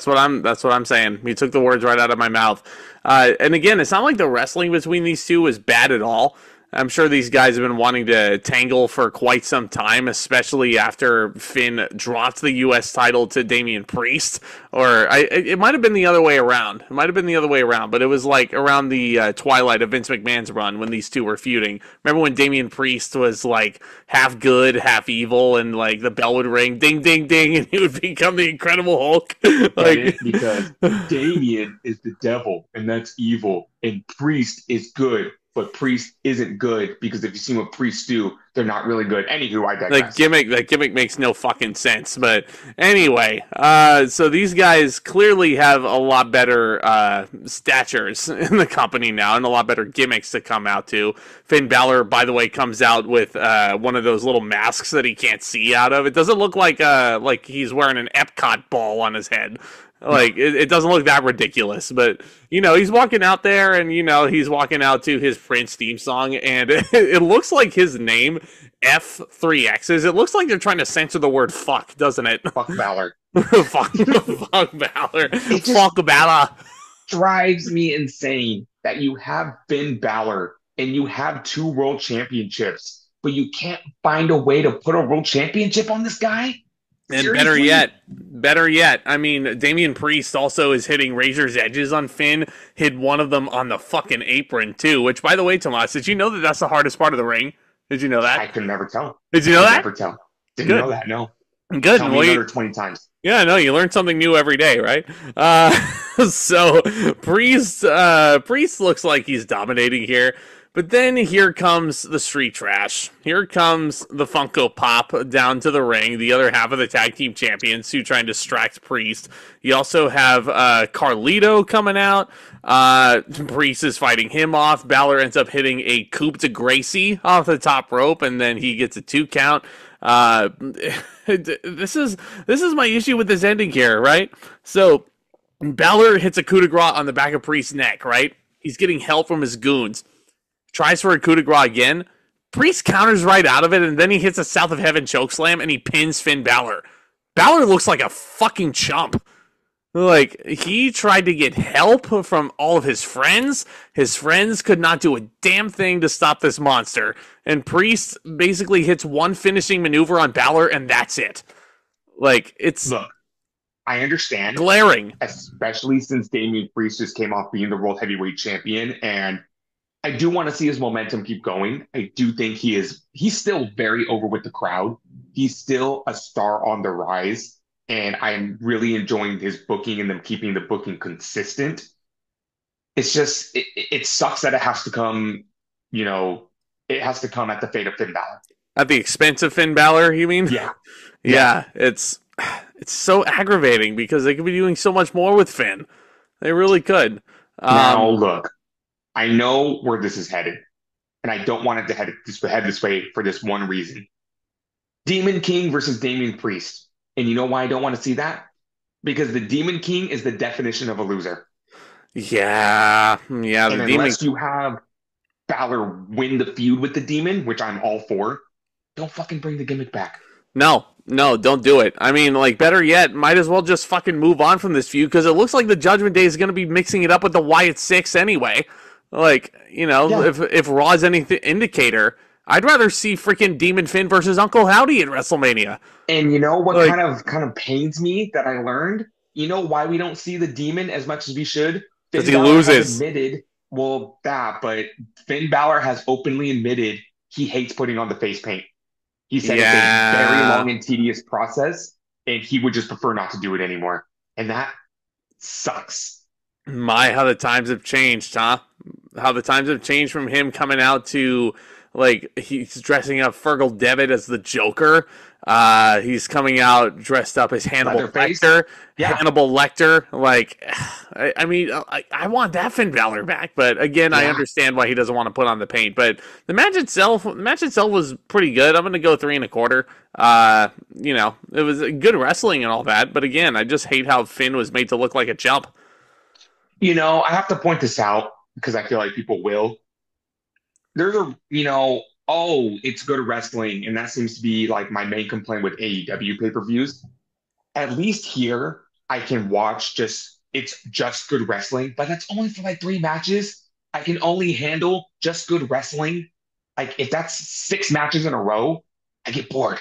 what I'm saying. You took the words right out of my mouth. And again, it's not like the wrestling between these two was bad at all. I'm sure these guys have been wanting to tangle for quite some time, especially after Finn dropped the U.S. title to Damian Priest. Or it might have been the other way around. But it was like around the twilight of Vince McMahon's run when these two were feuding. Remember when Damian Priest was like half good, half evil, and like the bell would ring, ding, ding, ding, and he would become the Incredible Hulk? Because Damian is the devil, and that's evil, and Priest is good. But Priest isn't good because if you see what Priests do, they're not really good. Anywho, I digress. That gimmick makes no fucking sense. But anyway, so these guys clearly have a lot better statures in the company now and a lot better gimmicks to come out to. Finn Balor, by the way, comes out with one of those little masks that he can't see out of. It doesn't look like he's wearing an Epcot ball on his head. Like, it doesn't look that ridiculous, but, you know, he's walking out there, and, you know, he's walking out to his Prince theme song, and it looks like his name, F3X's, it looks like they're trying to censor the word fuck, doesn't it? Fuck Balor. fuck Balor. Fuck Balor. Drives me insane that you have Finn Balor, and you have 2 world championships, but you can't find a way to put a world championship on this guy? And better yet, I mean, Damian Priest also is hitting Razor's Edges on Finn, hit one of them on the fucking apron, too, which, by the way, Tomas, did you know that that's the hardest part of the ring? Did you know that? I could never tell. Did you know that? Never tell. Didn't know that, no. Good. Tell me another 20 times. Yeah, no, you learn something new every day, right? So, Priest looks like he's dominating here. But then here comes the street trash. Here comes the Funko Pop down to the ring, the other half of the tag team champions who try and distract Priest. You also have Carlito coming out. Priest is fighting him off. Balor ends up hitting a coup de Gracie off the top rope, and then he gets a 2 count. This is my issue with this ending here, right? So Balor hits a coup de grace on the back of Priest's neck, right? He's getting help from his goons. Tries for a coup de grace again. Priest counters right out of it, and then he hits a South of Heaven chokeslam, and he pins Finn Balor. Balor looks like a fucking chump. Like, he tried to get help from all of his friends. His friends could not do a damn thing to stop this monster. And Priest basically hits one finishing maneuver on Bálor, and that's it. Like, it's Look, I understand, glaring. especially since Damian Priest just came off being the World Heavyweight Champion, and I do want to see his momentum keep going. I do think he's still very over with the crowd. He's still a star on the rise, and I'm really enjoying his booking and them keeping the booking consistent. It's just it sucks that it has to come, you know, it has to come at the fate of Finn Balor. At the expense of Finn Balor, you mean? Yeah. Yeah, it's so aggravating because they could be doing so much more with Finn. They really could. Now look, I know where this is headed, and I don't want it to head this way for this one reason. Demon King versus Damian Priest. And you know why I don't want to see that? Because the Demon King is the definition of a loser. Yeah, And the unless demon. you have Balor win the feud with the Demon, which I'm all for, don't fucking bring the gimmick back. No, don't do it. I mean, like, better yet, might as well just fucking move on from this feud because it looks like the Judgment Day is going to be mixing it up with the Wyatt Six anyway. Like, Yeah. if Raw's any indicator, I'd rather see freaking Demon Finn versus Uncle Howdy at WrestleMania. And you know what Like, kind of pains me that I learned? You know why we don't see the Demon as much as we should? because Finn he Balor has loses. admitted, well, but Finn Balor has openly admitted he hates putting on the face paint. He said it's a very Yeah. long and tedious process, and he would just prefer not to do it anymore. And that sucks. My, how the times have changed, huh? How the times have changed from him coming out to, like, he's dressing up Fergal Devitt as the Joker. He's coming out dressed up as Hannibal Leatherface? Lecter. Yeah. Hannibal Lecter. Like, I mean, I want that Finn Balor back, but again, I Yeah. understand why he doesn't want to put on the paint. But the match itself was pretty good. I'm gonna go 3.25. It was good wrestling and all that, but again, I just hate how Finn was made to look like a chump. You know, I have to point this out because I feel like people will. There's oh, it's good wrestling, and that seems to be like my main complaint with AEW pay-per-views. At least here, I can watch it's just good wrestling, but that's only for like 3 matches. I can only handle just good wrestling. Like if that's 6 matches in a row, I get bored.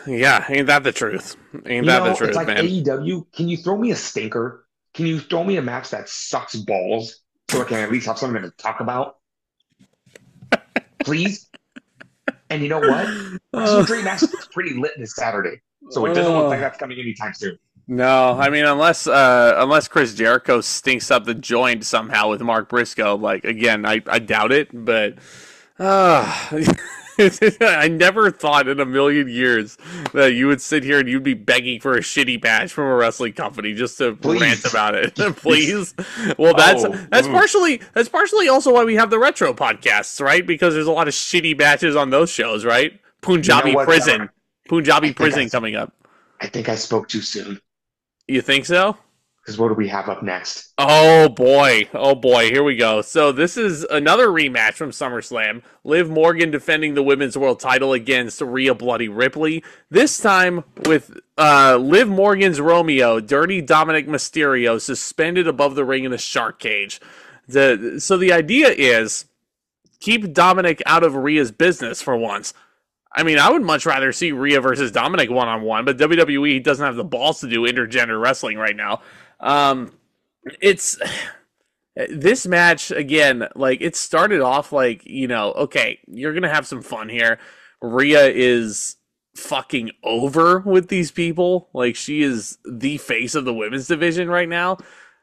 Yeah, ain't that the truth? Ain't that the It's truth, like man? AEW. Can you throw me a stinker? Can you throw me a match that sucks balls so I can at least have something to talk about? Please? And you know what? Wrestle Dream match is pretty lit this Saturday. So it doesn't look like that's coming anytime soon. No, I mean unless Chris Jericho stinks up the joint somehow with Mark Briscoe, like again, I doubt it, but I never thought in a million years that you would sit here and you'd be begging for a shitty match from a wrestling company just to Please. rant about it. Please. Well, that's partially also why we have the retro podcasts, right? Because there's a lot of shitty matches on those shows, right? Punjabi You know what, Prison. Punjabi think Prison I- coming up. I think I spoke too soon. You think so? Because what do we have up next? Oh boy, here we go. So this is another rematch from SummerSlam. Liv Morgan defending the women's world title against Rhea Bloody Ripley. This time with Liv Morgan's Romeo, Dirty Dominik Mysterio, suspended above the ring in a shark cage. So the idea is keep Dominik out of Rhea's business for once. I mean, I would much rather see Rhea versus Dominik one-on-one, but WWE doesn't have the balls to do intergender wrestling right now. It's this match again, like it started off like, okay, you're gonna have some fun here. Rhea is fucking over with these people. Like she is the face of the women's division right now.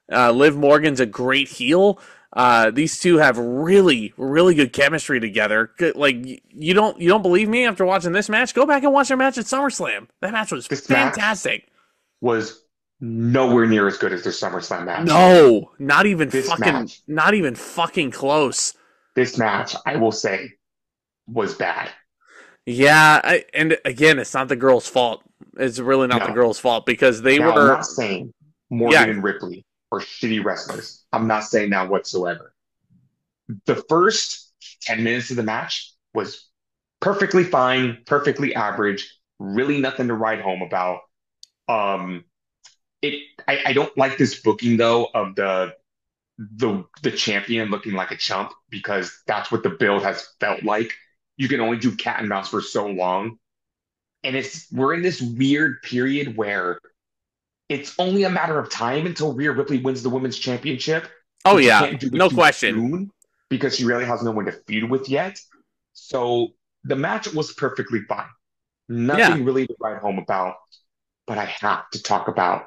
Liv Morgan's a great heel. These two have really, really good chemistry together. Like you don't believe me after watching this match? Go back and watch their match at SummerSlam. That match was fantastic. Was nowhere near as good as their SummerSlam match. No, not even fucking close. This match, I will say, was bad. Yeah, and again, it's not the girls' fault. It's really not the girls' fault because they now, were. I'm not saying Morgan and Ripley are shitty wrestlers. I'm not saying that whatsoever. The first 10 minutes of the match was perfectly fine, perfectly average, really nothing to write home about. Um, I don't like this booking though of the champion looking like a chump because that's what the build has felt like. You can only do cat and mouse for so long, and we're in this weird period where it's only a matter of time until Rhea Ripley wins the women's championship, Oh but you yeah, can't do it no too question. soon because she really has no one to feud with yet. So the match was perfectly fine. Yeah. Nothing really to write home about, but I have to talk about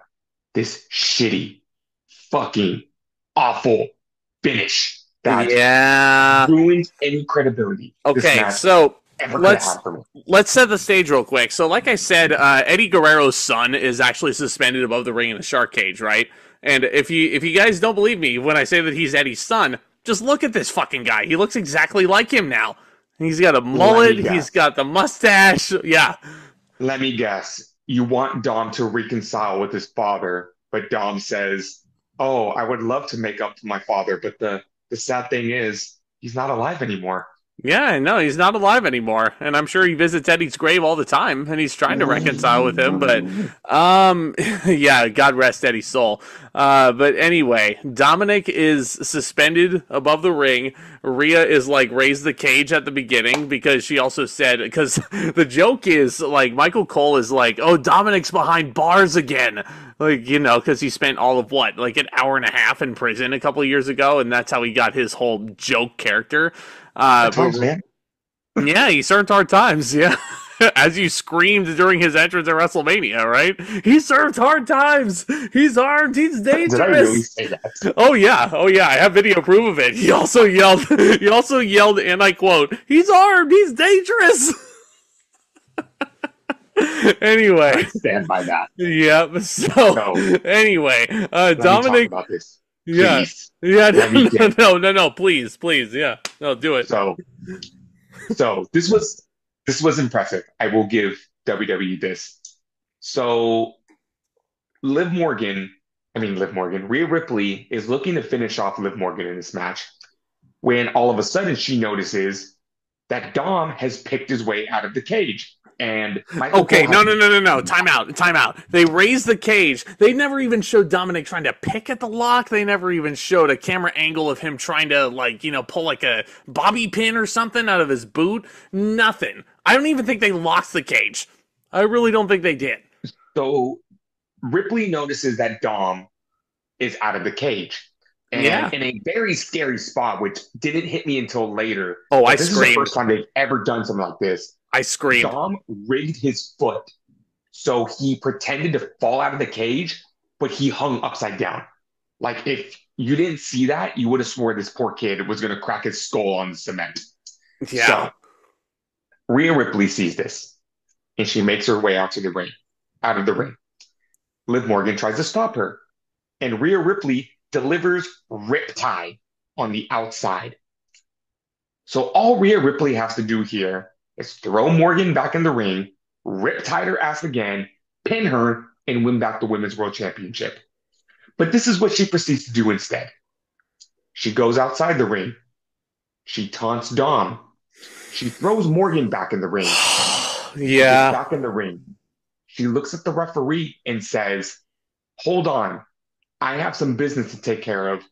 this shitty, fucking awful finish that Yeah. ruined any credibility this Okay, match so ever could have let's had for me. let's set the stage real quick. So, like I said, Eddie Guerrero's son is actually suspended above the ring in a shark cage, right? And if you guys don't believe me when I say that he's Eddie's son, just look at this fucking guy. He looks exactly like him now. He's got a mullet. He's got the mustache. Yeah. Let me guess. You want Dom to reconcile with his father, but Dom says, "Oh, I would love to make up to my father, but the sad thing is he's not alive anymore." Yeah, no, he's not alive anymore, and I'm sure he visits Eddie's grave all the time, and he's trying to reconcile with him. But, yeah, God rest Eddie's soul. But anyway, Dominik is suspended above the ring. Rhea is like raised the cage at the beginning because she also said because the joke is like Michael Cole is like, oh, Dominik's behind bars again. Like, you know, because he spent all of what, like an hour and a half in prison a couple of years ago, and that's how he got his whole joke character. Times, man. Yeah, he served hard times. Yeah, as you screamed during his entrance at WrestleMania, right? He served hard times. He's armed. He's dangerous. Did I really say that? Oh yeah, oh yeah. I have video proof of it. He also yelled. He also yelled, and I quote: "He's armed. He's dangerous." Anyway, I stand by that. Yep. So anyway, Let me Dominik. talk about this. Please. Yeah. Yeah. No. Please. Yeah. No, do it. So this was impressive. I will give WWE this. So Rhea Ripley is looking to finish off Liv Morgan in this match when all of a sudden she notices that Dom has picked his way out of the cage. And okay, no. Time out. They raised the cage. They never even showed Dominik trying to pick at the lock. They never even showed a camera angle of him trying to, like, you know, pull like a bobby pin or something out of his boot. Nothing. I don't even think they locked the cage. I really don't think they did. So Ripley notices that Dom is out of the cage. And in a very scary spot, which didn't hit me until later. Oh, I this screamed. This is the first time they've ever done something like this. I screamed. Dom rigged his foot. So he pretended to fall out of the cage, but he hung upside down. Like, if you didn't see that, you would have swore this poor kid was going to crack his skull on the cement. Yeah. So Rhea Ripley sees this, and she makes her way out of the ring. Liv Morgan tries to stop her, and Rhea Ripley delivers Riptide on the outside. So all Rhea Ripley has to do here is throw Morgan back in the ring, Riptide her ass again, pin her, and win back the Women's World Championship. But this is what she proceeds to do instead. She goes outside the ring. She taunts Dom. She throws Morgan back in the ring. Yeah. Back in the ring. She looks at the referee and says, "Hold on. I have some business to take care of,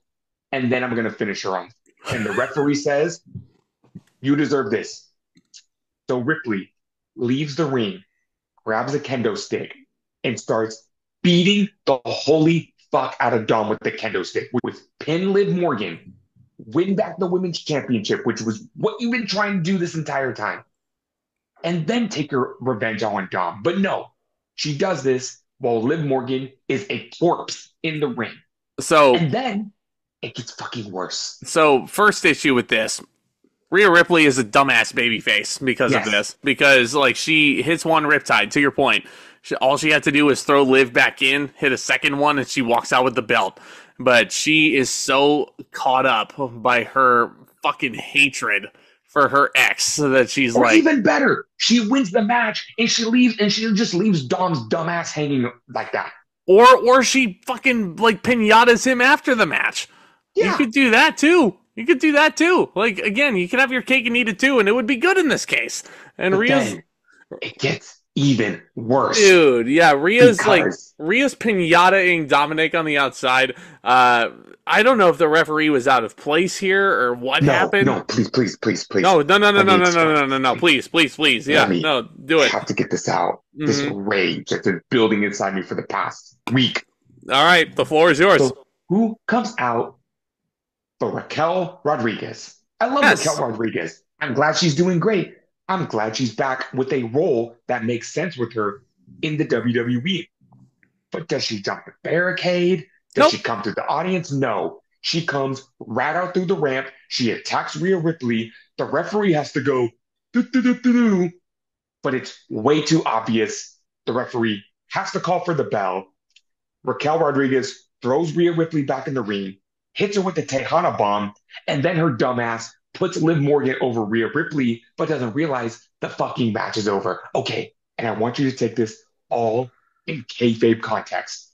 and then I'm going to finish her off." And the referee says, "You deserve this." So Ripley leaves the ring, grabs a kendo stick, and starts beating the holy fuck out of Dom with the kendo stick. With pin Liv Morgan, win back the Women's Championship, which was what you've been trying to do this entire time. And then take your revenge on Dom. But no, she does this while Liv Morgan is a corpse in the ring. And then it gets fucking worse. So, first issue with this. Rhea Ripley is a dumbass babyface because of this. Because, like, she hits one Riptide, to your point. All she had to do is throw Liv back in, hit a second one, and she walks out with the belt. But she is so caught up by her fucking hatred for her ex that she's like... even better, she wins the match, and she leaves, and she just leaves Dom's dumbass hanging like that. Or she fucking, like, pinatas him after the match. Yeah. You could do that, too. Like, again, you can have your cake and eat it, too, and it would be good in this case. And Rhea's... it gets even worse. Dude, yeah, Because Rhea's pinata-ing Dominik on the outside. I don't know if the referee was out of place here or what happened. no, please, please, please, please. No, no, no, no, Let no, me no, no, explain. no, no, no, please, please, please. Let Yeah, me no, do it. have to get this out. This Mm-hmm. rage that's been building inside me for the past week. All right, the floor is yours. So who comes out for Raquel Rodriguez? I love Raquel Yes. Rodriguez. I'm glad she's doing great. I'm glad she's back with a role that makes sense with her in the WWE. But does she jump the barricade? Does Nope. she come to the audience? No. She comes right out through the ramp. She attacks Rhea Ripley. The referee has to go, do, do, do, do, do, but it's way too obvious. The referee has to call for the bell. Raquel Rodriguez throws Rhea Ripley back in the ring, hits her with the Tejana bomb, and then her dumbass puts Liv Morgan over Rhea Ripley, but doesn't realize the fucking match is over. Okay, and I want you to take this all in kayfabe context.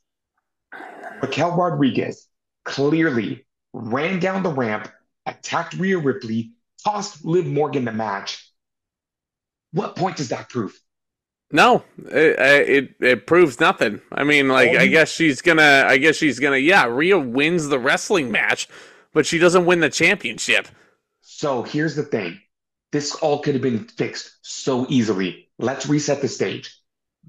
Raquel Rodriguez clearly ran down the ramp, attacked Rhea Ripley, tossed Liv Morgan the match. What point does that prove? No, it proves nothing. I mean, like, I guess she's gonna. Yeah, Rhea wins the wrestling match, but she doesn't win the championship. So here's the thing. This all could have been fixed so easily. Let's reset the stage.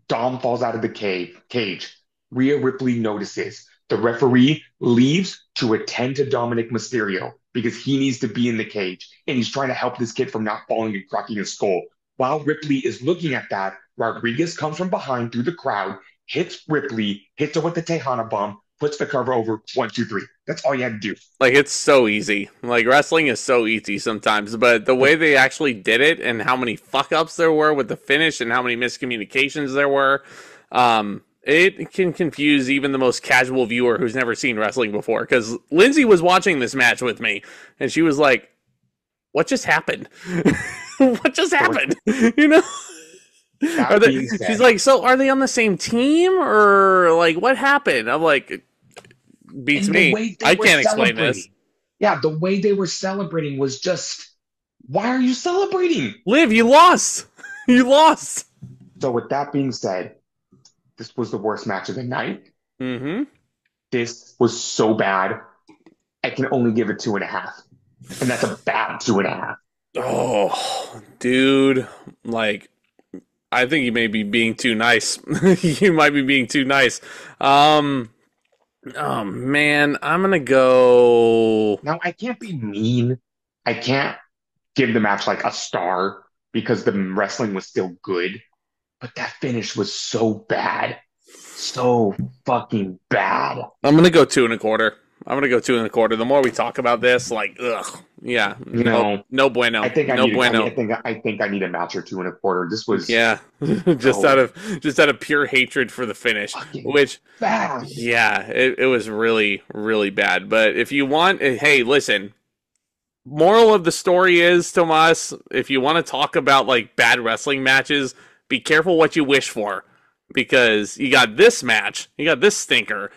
Dom falls out of the cage. Rhea Ripley notices. The referee leaves to attend to Dominik Mysterio because he needs to be in the cage and he's trying to help this kid from not falling and cracking his skull. While Ripley is looking at that, Rodriguez comes from behind through the crowd, hits Ripley, hits her with the Tejana bomb, puts the cover over 1, 2, 3. That's all you had to do. Like, it's so easy. Like, wrestling is so easy sometimes, but the way they actually did it and how many fuck-ups there were with the finish and how many miscommunications there were, it can confuse even the most casual viewer who's never seen wrestling before. Because Lindsay was watching this match with me, and she was like, what just happened? What just happened? You know? She's like, so are they on the same team? Or, like, what happened? I'm like, beats me. I can't explain this. Yeah, the way they were celebrating was just, why are you celebrating? Liv, you lost. You lost. So with that being said, this was the worst match of the night. Mm-hmm. This was so bad. I can only give it 2.5. And that's a bad 2.5. Oh, dude. Like, I think you may be being too nice. You might be being too nice. Oh, man. I'm going to go... Now, I can't be mean. I can't give the match like a star because the wrestling was still good. But that finish was so bad. So fucking bad. I'm going to go 2.25. I'm going to go 2.25. The more we talk about this, like, ugh. Yeah. No bueno. I think I need a match or 2.25. This was just out of pure hatred for the finish, which bad. Yeah, it was really, really bad. But if you want, hey, listen, moral of the story is, Tomas, if you want to talk about like bad wrestling matches, be careful what you wish for, because you got this match, you got this stinker.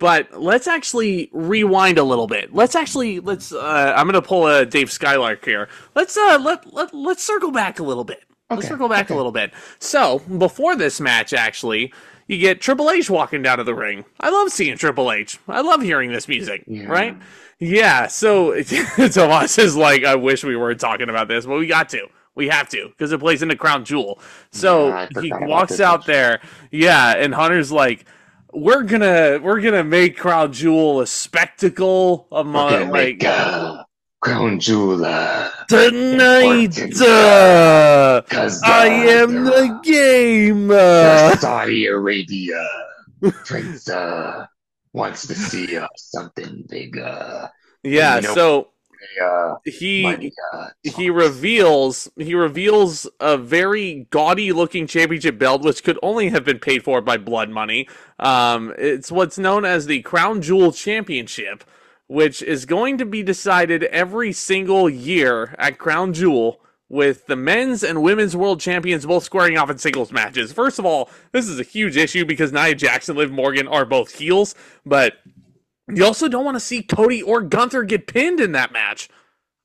But let's actually rewind a little bit. Let's I'm gonna pull a Dave Skylark here. Let's circle back a little bit. Let's circle back a little bit. So before this match, actually, you get Triple H walking down to the ring. I love seeing Triple H. I love hearing this music. Yeah. Right? Yeah. So Tomas is like, I wish we weren't talking about this, but we got to. We have to, because it plays into Crown Jewel. So he walks out there. Yeah, and Hunter's like, We're gonna make Crown Jewel a spectacle among Crown Jewel tonight. I am the game. Saudi Arabia Prince wants to see something bigger. Yeah, so he reveals a very gaudy looking championship belt, which could only have been paid for by blood money. It's what's known as the Crown Jewel Championship, which is going to be decided every single year at Crown Jewel, with the men's and women's world champions both squaring off in singles matches. First of all, this is a huge issue because Nia Jax and Liv Morgan are both heels, but you also don't want to see Cody or Gunther get pinned in that match.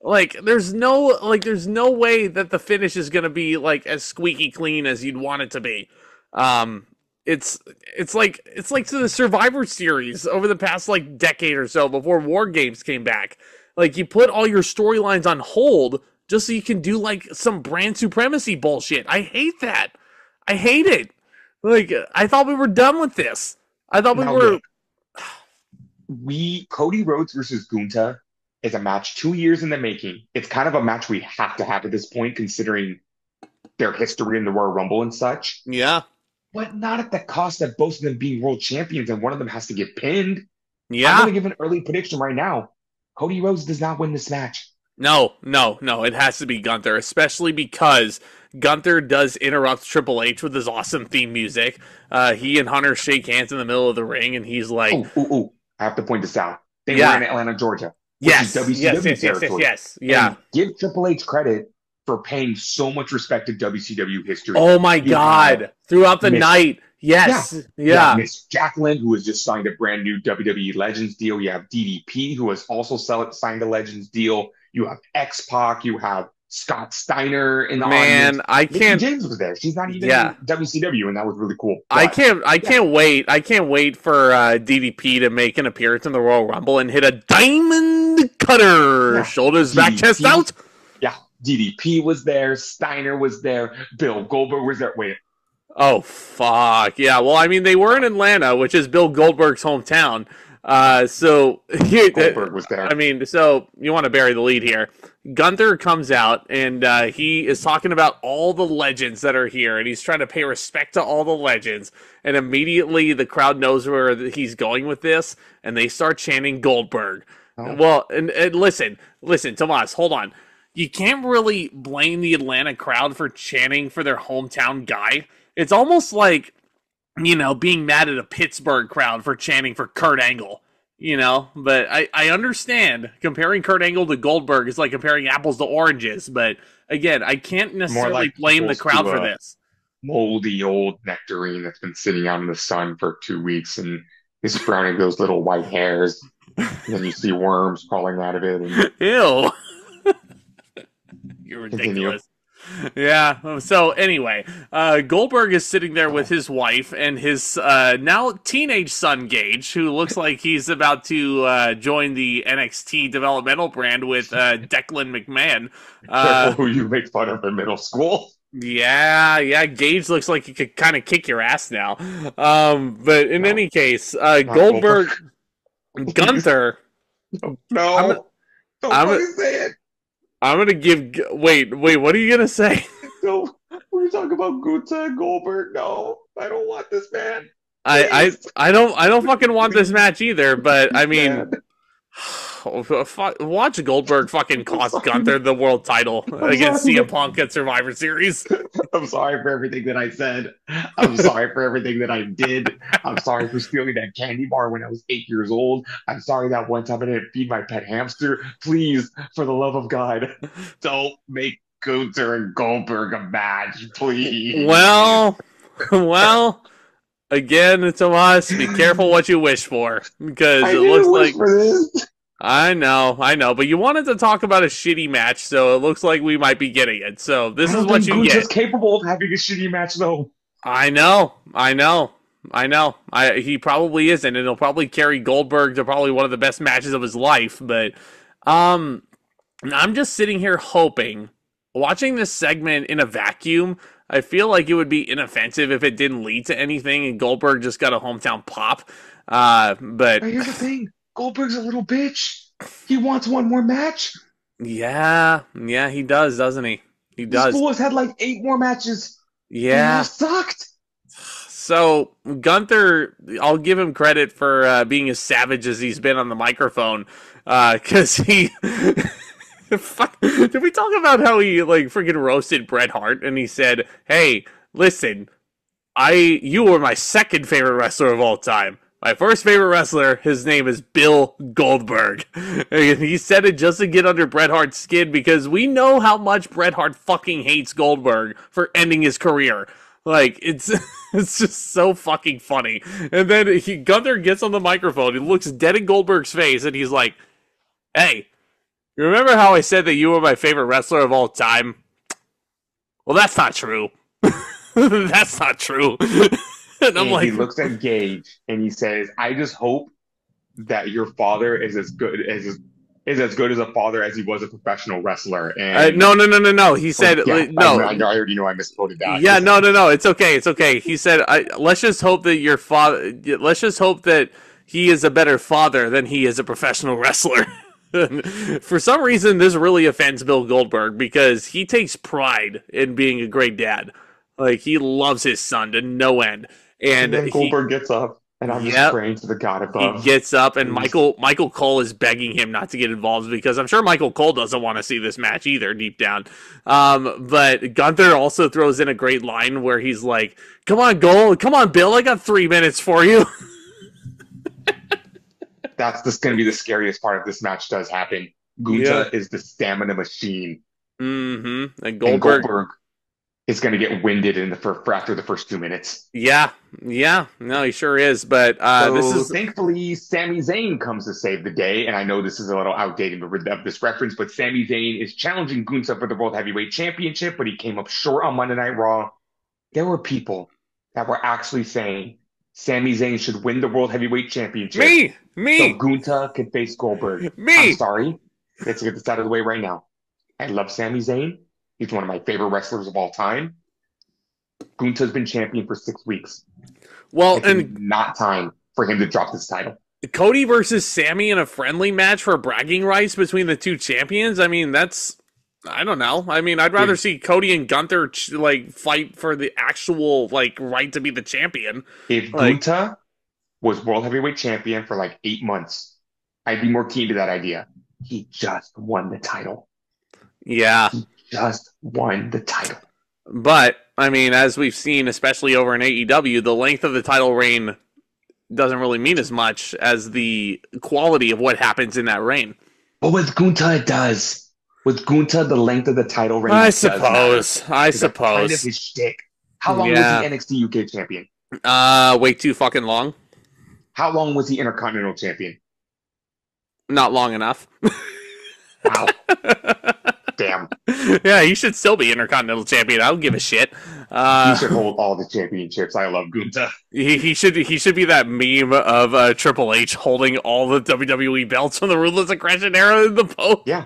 Like, there's no way that the finish is gonna be like as squeaky clean as you'd want it to be. Um, it's like to the Survivor Series over the past like decade or so before War Games came back. Like, you put all your storylines on hold just so you can do like some brand supremacy bullshit. I hate that. I hate it. Like, I thought we were done with this. I thought we Now were. look, Cody Rhodes versus Gunta is a match 2 years in the making. It's kind of a match we have to have at this point, considering their history in the Royal Rumble and such. Yeah. But not at the cost of both of them being world champions and one of them has to get pinned. I'm Yeah. going to give an early prediction right now. Cody Rhodes does not win this match. No. It has to be Gunther, especially because Gunther does interrupt Triple H with his awesome theme music. He and Hunter shake hands in the middle of the ring, and he's like, Oh. I have to point this out. They Yeah. were in Atlanta, Georgia, which yes, is WCW territory. Yeah. And give Triple H credit for paying so much respect to WCW history. Oh my You God. have Throughout the Miss- night. Yes. You have Yeah. Miss Jacqueline, who has just signed a brand new WWE Legends deal. You have DDP, who has also signed a Legends deal. You have X-Pac. You have Scott Steiner in the audience. Man, I Mickie can't. James was there. She's not even Yeah. in WCW, and that was really cool. I But can't wait. I can't wait for DDP to make an appearance in the Royal Rumble and hit a diamond cutter. Yeah. Shoulders back, DDP. chest out. Yeah, DDP was there. Steiner was there. Bill Goldberg was there. Wait, Oh fuck. Yeah, well, I mean, they were in Atlanta, which is Bill Goldberg's hometown. So Goldberg was there. I mean, so you want to bury the lead here. Gunther comes out and he is talking about all the legends that are here, and he's trying to pay respect to all the legends. And immediately the crowd knows where he's going with this, and they start chanting Goldberg. Oh. Well, and listen, Tomas, hold on. You can't really blame the Atlanta crowd for chanting for their hometown guy. It's almost like, being mad at a Pittsburgh crowd for chanting for Kurt Angle, but I understand comparing Kurt Angle to Goldberg is like comparing apples to oranges, but again, I can't necessarily blame the crowd for this. Moldy old nectarine that's been sitting out in the sun for 2 weeks and is sprouting those little white hairs. And then you see worms crawling out of it. And Ew. You're Continue. ridiculous. Yeah. So anyway, Goldberg is sitting there with his wife and his now teenage son Gage, who looks like he's about to join the NXT developmental brand with Declan McMahon. careful who you make fun of in middle school. Yeah. Gage looks like he could kind of kick your ass now. But in any case, Goldberg, Gunther. No. Don't I'm- fucking say it. I'm gonna give. Wait. What are you gonna say? No. We're talking about Gunther and Goldberg. No. I don't want this, man. I don't fucking want this match either. But I mean, Man. watch Goldberg fucking cost Gunther the world title against sorry. CM Punk at Survivor Series. I'm sorry for everything that I said. I'm sorry for everything that I did. I'm sorry for stealing that candy bar when I was 8 years old. I'm sorry that one time I didn't feed my pet hamster. Please, for the love of God, don't make Gunther and Goldberg a match, please. Well. Again, Tomas, be careful what you wish for, because I it didn't looks wish like for this. I know, but you wanted to talk about a shitty match, so it looks like we might be getting it. So this is what you Gunther's get. capable of having a shitty match, though. I know. He probably isn't, and he'll probably carry Goldberg to probably one of the best matches of his life. But I'm just sitting here hoping, watching this segment in a vacuum. I feel like it would be inoffensive if it didn't lead to anything, and Goldberg just got a hometown pop. But But here's the thing. Goldberg's a little bitch. He wants one more match. yeah, he does, doesn't he? He does. This fool has had like 8 more matches. Yeah. And sucked. So Gunther, I'll give him credit for being as savage as he's been on the microphone, because he. Fuck. Did we talk about how he like freaking roasted Bret Hart and he said, "Hey, listen, you were my second favorite wrestler of all time. My first favorite wrestler, his name is Bill Goldberg." And he said it just to get under Bret Hart's skin because we know how much Bret Hart fucking hates Goldberg for ending his career. Like, it's just so fucking funny. And then Gunther gets on the microphone, he looks dead in Goldberg's face, and he's like, "Hey, Remember how I said that you were my favorite wrestler of all time? Well, that's not true. That's not true. And I'm And like, he looks at Gage and he says, "I just hope that your father is as good as a father as he was a professional wrestler." And no, no, no, no, no. He said, yeah, no. I already know I misquoted that. Yeah, no, no, no. It's okay. It's okay. He said, let's just hope that your father, let's just hope that he is a better father than he is a professional wrestler. For some reason, this really offends Bill Goldberg because he takes pride in being a great dad. Like, he loves his son to no end. And And then Goldberg gets up, and I'm just praying to the God he above. gets up, and Michael Cole is begging him not to get involved because I'm sure Michael Cole doesn't want to see this match either, deep down. But Gunther also throws in a great line where he's like, "Come on, come on, Bill, I got 3 minutes for you." That's just going to be the scariest part if this match does happen. Gunther is the stamina machine. Mm-hmm. And Goldberg is going to get winded after the first 2 minutes. Yeah, no, he sure is. But thankfully, Sami Zayn comes to save the day, and I know this is a little outdated of this reference, but Sami Zayn is challenging Gunther for the World Heavyweight Championship, but he came up short on Monday Night Raw. There were people that were actually saying Sami Zayn should win the World Heavyweight Championship. Me. So Gunther can face Goldberg. I'm sorry. Let's get this out of the way right now. I love Sami Zayn. He's one of my favorite wrestlers of all time. Gunther's been champion for 6 weeks. Well, and not time for him to drop this title. Cody versus Sami in a friendly match for bragging rights between the two champions. I mean, I don't know. I mean, I'd rather see Cody and Gunther fight for the actual right to be the champion. If Gunther was World Heavyweight Champion for 8 months, I'd be more keen to that idea. He just won the title. Yeah. He just won the title. But, I mean, as we've seen, especially over in AEW, the length of the title reign doesn't really mean as much as the quality of what happens in that reign. But with Gunther, it does. With Gunther, the length of the title reign I suppose. Kind of his shtick. How long was he NXT UK champion? Way too fucking long. How long was he Intercontinental champion? Not long enough. Wow. Damn. Yeah, he should still be Intercontinental champion. I don't give a shit. He should hold all the championships. I love Gunther. He should be that meme of Triple H holding all the WWE belts from the Ruthless Aggression era in the post. Yeah.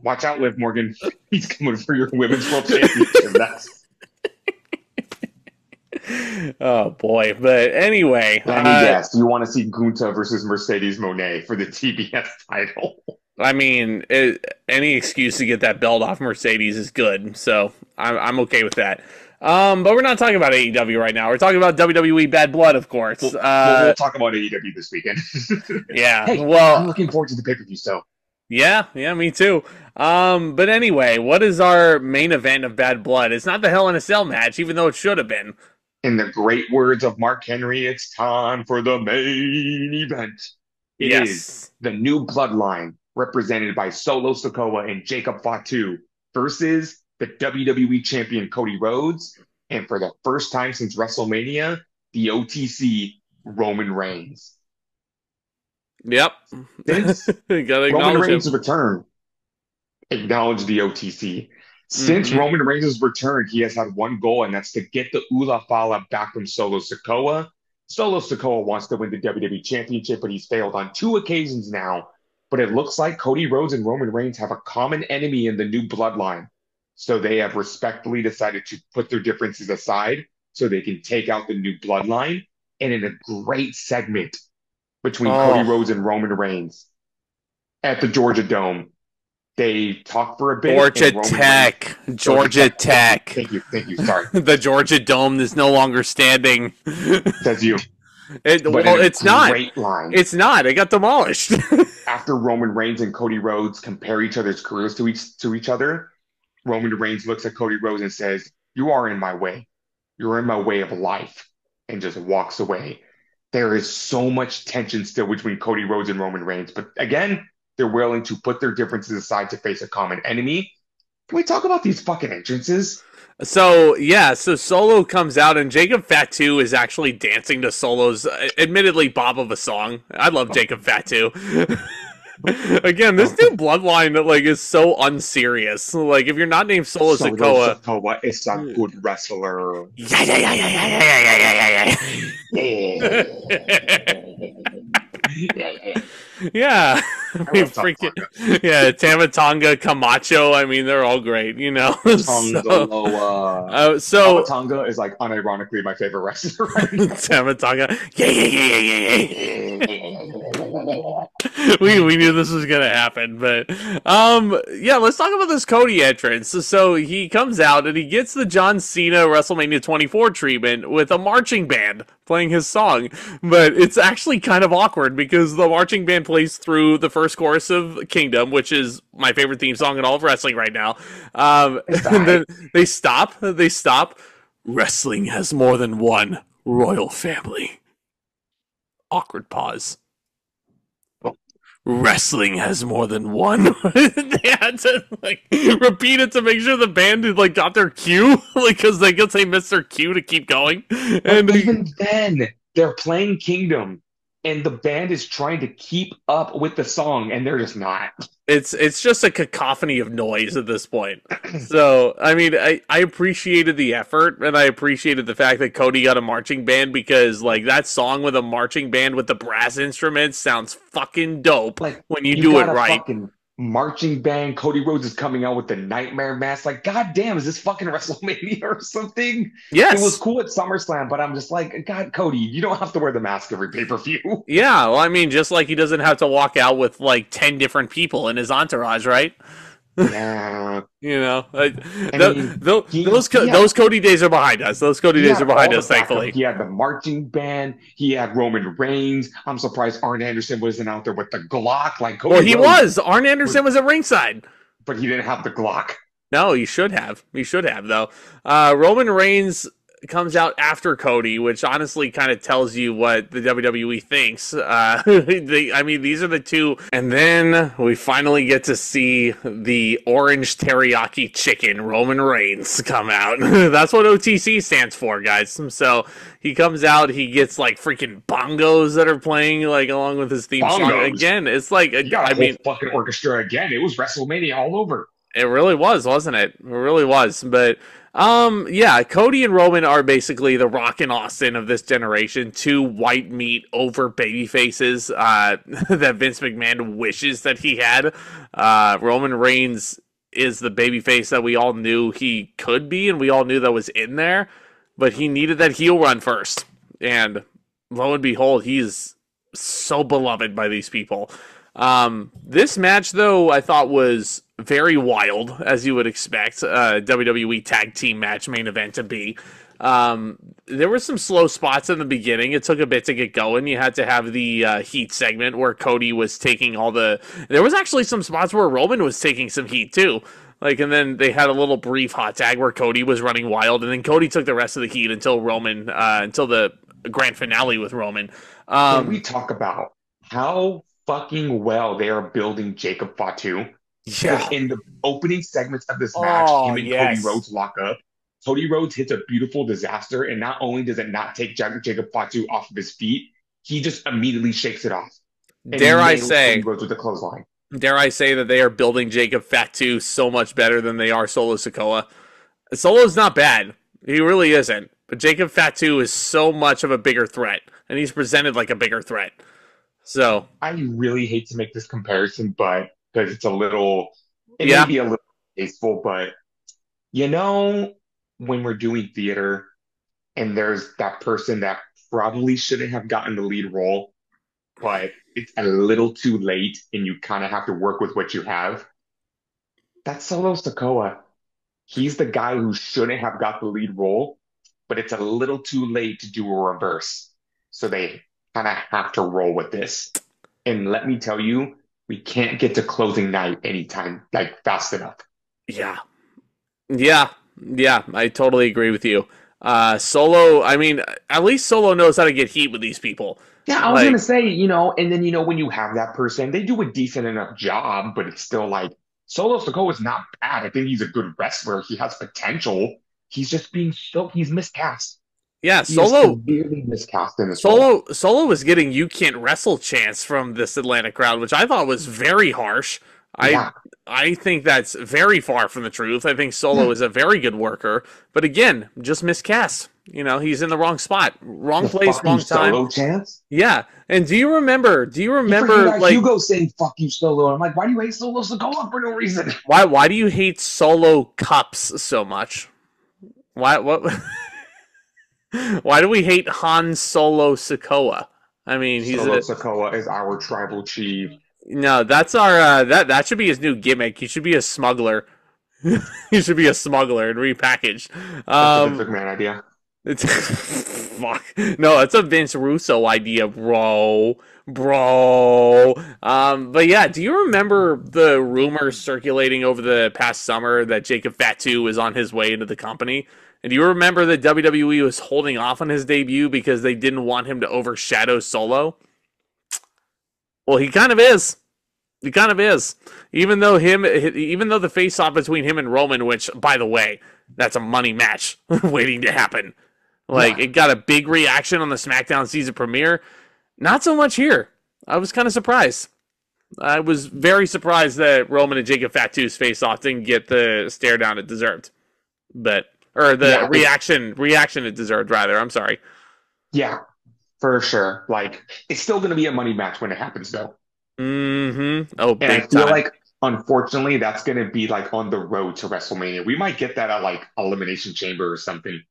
Watch out, Liv Morgan. He's coming for your Women's World Championship. Oh boy. But anyway. Let me guess. You want to see Gunther versus Mercedes Moné for the TBS title? I mean, any excuse to get that belt off Mercedes is good, so I'm okay with that. But we're not talking about AEW right now. We're talking about WWE Bad Blood, of course. We'll talk about AEW this weekend. Yeah, hey, well, I'm looking forward to the pay-per-view, so. Yeah, me too. But anyway, what is our main event of Bad Blood? It's not the Hell in a Cell match, even though it should have been. In the great words of Mark Henry, it's time for the main event. It is the new bloodline, represented by Solo Sikoa and Jacob Fatu, versus the WWE champion Cody Rhodes, and for the first time since WrestleMania, the OTC Roman Reigns. Yep. Since Roman Reigns' return, acknowledge the OTC. Since Roman Reigns' return, he has had one goal, and that's to get the Ula Fala back from Solo Sikoa. Solo Sikoa wants to win the WWE Championship, but he's failed on 2 occasions now. But it looks like Cody Rhodes and Roman Reigns have a common enemy in the new bloodline. So they have respectfully decided to put their differences aside so they can take out the new bloodline. And in a great segment between Cody Rhodes and Roman Reigns at the Georgia Dome, they talk for a bit. Georgia Tech. Thank you. Sorry. The Georgia Dome is no longer standing. Says you. It's not. Great line. It's not. It got demolished. After Roman Reigns and Cody Rhodes compare each other's careers to each other, Roman Reigns looks at Cody Rhodes and says, "You are in my way. You're in my way of life," and just walks away. There is so much tension still between Cody Rhodes and Roman Reigns, but again, they're willing to put their differences aside to face a common enemy. Can we talk about these fucking entrances? So Solo comes out, and Jacob Fatu is actually dancing to Solo's, admittedly, bop of a song. I love Jacob Fatu. Again, this new bloodline like is so unserious. Like, if you're not named Solo Solo Sikoa, Sikoa is a good wrestler. yeah, yeah, yeah, yeah, yeah, yeah, yeah, yeah, Yeah. yeah, Yeah. yeah. I I mean, love freaking, Tamatanga. yeah, Tamatonga, Camacho. I mean, they're all great, you know. So, Tongaloa. so Tamatanga is like unironically my favorite wrestler right Tamatonga, yeah, yeah, yeah, yeah, yeah, now. yeah. We knew this was gonna happen, but yeah, let's talk about this Cody entrance. So he comes out and he gets the John Cena WrestleMania 24 treatment with a marching band playing his song, but it's actually kind of awkward because the marching band plays through the first chorus of Kingdom, which is my favorite theme song in all of wrestling right now. It's And bad. then they stop. They stop. Wrestling has more than one royal family. Awkward pause. Wrestling has more than one. They had to like repeat it to make sure the band had like got their cue, like because they guess they missed their cue to keep going. But And even then, they're playing Kingdom, and the band is trying to keep up with the song, and they're just not. it's just a cacophony of noise at this point. So I mean, I appreciated the effort and I appreciated the fact that Cody got a marching band because like that song with a marching band with the brass instruments sounds fucking dope Like, when you you do it got a right. fucking marching band. Cody Rhodes is coming out with the Nightmare Mask. Like, goddamn, is this fucking WrestleMania or something? It was Yes. cool at SummerSlam, but I'm just like, God, Cody, you don't have to wear the mask every pay-per-view. Yeah, well, I mean, just like he doesn't have to walk out with like 10 different people in his entourage, right? Yeah. You know, I mean, those Cody days are behind us. Those Cody he days are had behind all the us, backup. thankfully. He had the marching band. He had Roman Reigns. I'm surprised Arn Anderson wasn't out there with the Glock like Well, Cody he Rhodes, was. Arn was, Anderson was at ringside. but he didn't have the Glock. No, he should have. He should have though. Roman Reigns comes out after Cody, which honestly kind of tells you what the WWE thinks. I mean, these are the two, and then we finally get to see the orange teriyaki chicken Roman Reigns come out. That's what OTC stands for, guys. So he comes out, he gets like freaking bongos that are playing like along with his theme song. Bongos. Again, it's like You got I a whole mean, fucking orchestra again. It was WrestleMania all over. it really was, wasn't it? It really was. But yeah, Cody and Roman are basically the Rock and Austin of this generation. Two white meat over baby faces that Vince McMahon wishes that he had. Roman Reigns is the baby face that we all knew he could be, and we all knew that was in there. But he needed that heel run first, and lo and behold, he's so beloved by these people. This match, though, I thought was very wild, as you would expect a WWE Tag Team match main event to be. There were some slow spots in the beginning. It took a bit to get going. You had to have the heat segment where Cody was taking all the. There was actually some spots where Roman was taking some heat too. Like, and then they had a little brief hot tag where Cody was running wild, and then Cody took the rest of the heat until until the grand finale with Roman. Can we talk about how fucking well they are building Jacob Fatu? Because Yeah. in the opening segments of this match, Oh him and Cody yes. Rhodes lock up. Cody Rhodes hits a beautiful disaster, and not only does it not take Jacob Fatu off of his feet, he just immediately shakes it off Dare and I nails Cody say? Rhodes with a clothesline. Dare I say that they are building Jacob Fatu so much better than they are Solo Sikoa? Solo's not bad. He really isn't. But Jacob Fatu is so much of a bigger threat, and he's presented like a bigger threat. So, I really hate to make this comparison, but because it may yeah, be a little tasteful, but you know, when we're doing theater and there's that person that probably shouldn't have gotten the lead role, but it's a little too late and you kind of have to work with what you have. That's Solo Sikoa. He's the guy who shouldn't have got the lead role, but it's a little too late to do a reverse. So they kind of have to roll with this. And let me tell you, we can't get to closing night anytime like fast enough. yeah, yeah, yeah. I totally agree with you. Solo, I mean, at least Solo knows how to get heat with these people. Yeah, I was gonna Like, say, and then when you have that person, they do a decent enough job, but it's still like Solo Sikoa is not bad. I think he's a good wrestler. He has potential. He's just being he's miscast. Yeah, He is Solo severely miscast in this role. Solo was getting "you can't wrestle" chants from this Atlanta crowd, which I thought was very harsh. I Yeah, I think that's very far from the truth. I think Solo yeah. is a very good worker, but again, just miscast. He's in the wrong spot, wrong The place, fuck you wrong time. solo chance. Yeah. And do you remember? Do you You freaking remember got like Hugo saying "fuck you, Solo." I'm like, why do you hate Solo Sikoa for no reason? why do you hate Solo Cups so much? Why what why do we hate Han Solo Sikoa? I mean, he's Solo a Sikoa is our tribal chief. no. That's our that should be his new gimmick. He should be a smuggler. He should be a smuggler and repackaged. That's a Vince McMahon idea. It's fuck. No, it's a Vince Russo idea, bro. Bro. But yeah, do you remember the rumors circulating over the past summer that Jacob Fatu was on his way into the company? And do you remember that WWE was holding off on his debut because they didn't want him to overshadow Solo? Well, he kind of is. He kind of is. Even though the face off between him and Roman, which by the way, that's a money match waiting to happen. Like, Yeah. it got a big reaction on the SmackDown season premiere. Not so much here. I was kind of surprised. I was very surprised that Roman and Jacob Fatu's face off didn't get the stare down it deserved. Or the Yeah, reaction it deserved, rather. I'm sorry. yeah, for sure. Like, it's still going to be a money match when it happens, though. Mm-hmm. Oh, And I big feel time. like, unfortunately, that's going to be like on the road to WrestleMania. We might get that at like Elimination Chamber or something,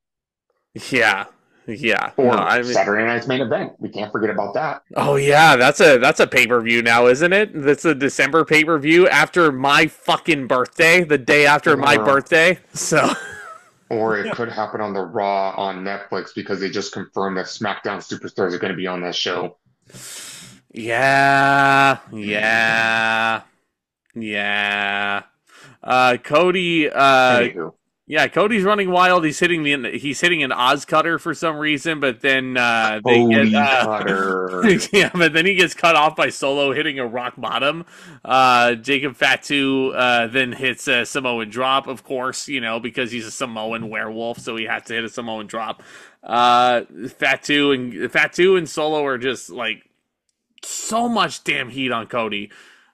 Yeah. Yeah. No, or I mean, Saturday night's main event. We can't forget about that. oh yeah, that's a pay-per-view now, isn't it? That's a December pay-per-view after my fucking birthday, the day after my Uh, birthday. So, or it could happen on the Raw on Netflix because they just confirmed that SmackDown Superstars are going to be on that show. yeah. Yeah. Yeah. Cody Anywho, yeah, Cody's running wild. He's hitting an Oz cutter for some reason, but then they get Cody Cutter. yeah, but then he gets cut off by Solo hitting a rock bottom. Jacob Fatu then hits a Samoan drop, of course, because he's a Samoan werewolf, so he has to hit a Samoan drop. Fatu and Solo are just like so much damn heat on Cody.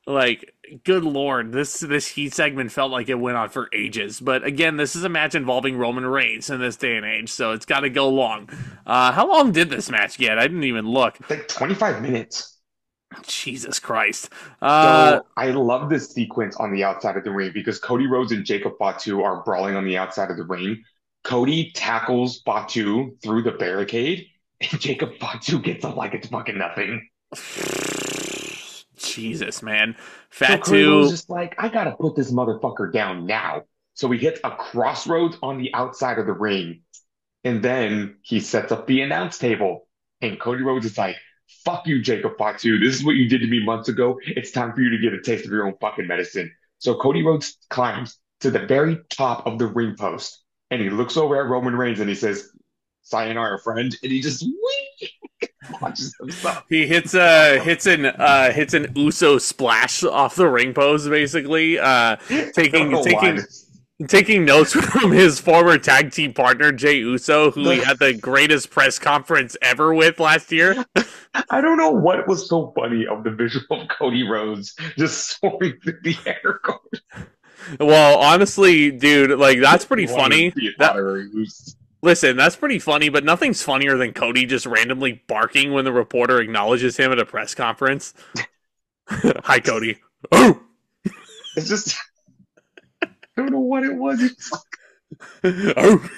Like, good lord, this heat segment felt like it went on for ages. But again, this is a match involving Roman Reigns in this day and age, so it's got to go long. How long did this match get? I didn't even look. Like 25 minutes. Jesus Christ. So I love this sequence on the outside of the ring because Cody Rhodes and Jacob Fatu are brawling on the outside of the ring. Cody tackles Fatu through the barricade, and Jacob Fatu gets up like it's fucking nothing. Jesus, man. So Cody Rhodes Fatu. just like, I gotta put this motherfucker down now. So he hits a crossroads on the outside of the ring, and then he sets up the announce table. And Cody Rhodes is like, fuck you, Jacob Fatu. This is what you did to me months ago. It's time for you to get a taste of your own fucking medicine. So Cody Rhodes climbs to the very top of the ring post, and he looks over at Roman Reigns and he says, sayonara, friend. And he just launches himself. He hits an Uso splash off the ring post, basically. I don't know why. Taking notes from his former tag team partner Jey Uso, who he had the greatest press conference ever with last year. I don't know what was so funny of the visual of Cody Rhodes just soaring through the air. Well, honestly, dude, like that's pretty funny. Listen, that's pretty funny, but nothing's funnier than Cody just randomly barking when the reporter acknowledges him at a press conference. Hi, Cody. Oh! It's just, I don't know what it was. Oh!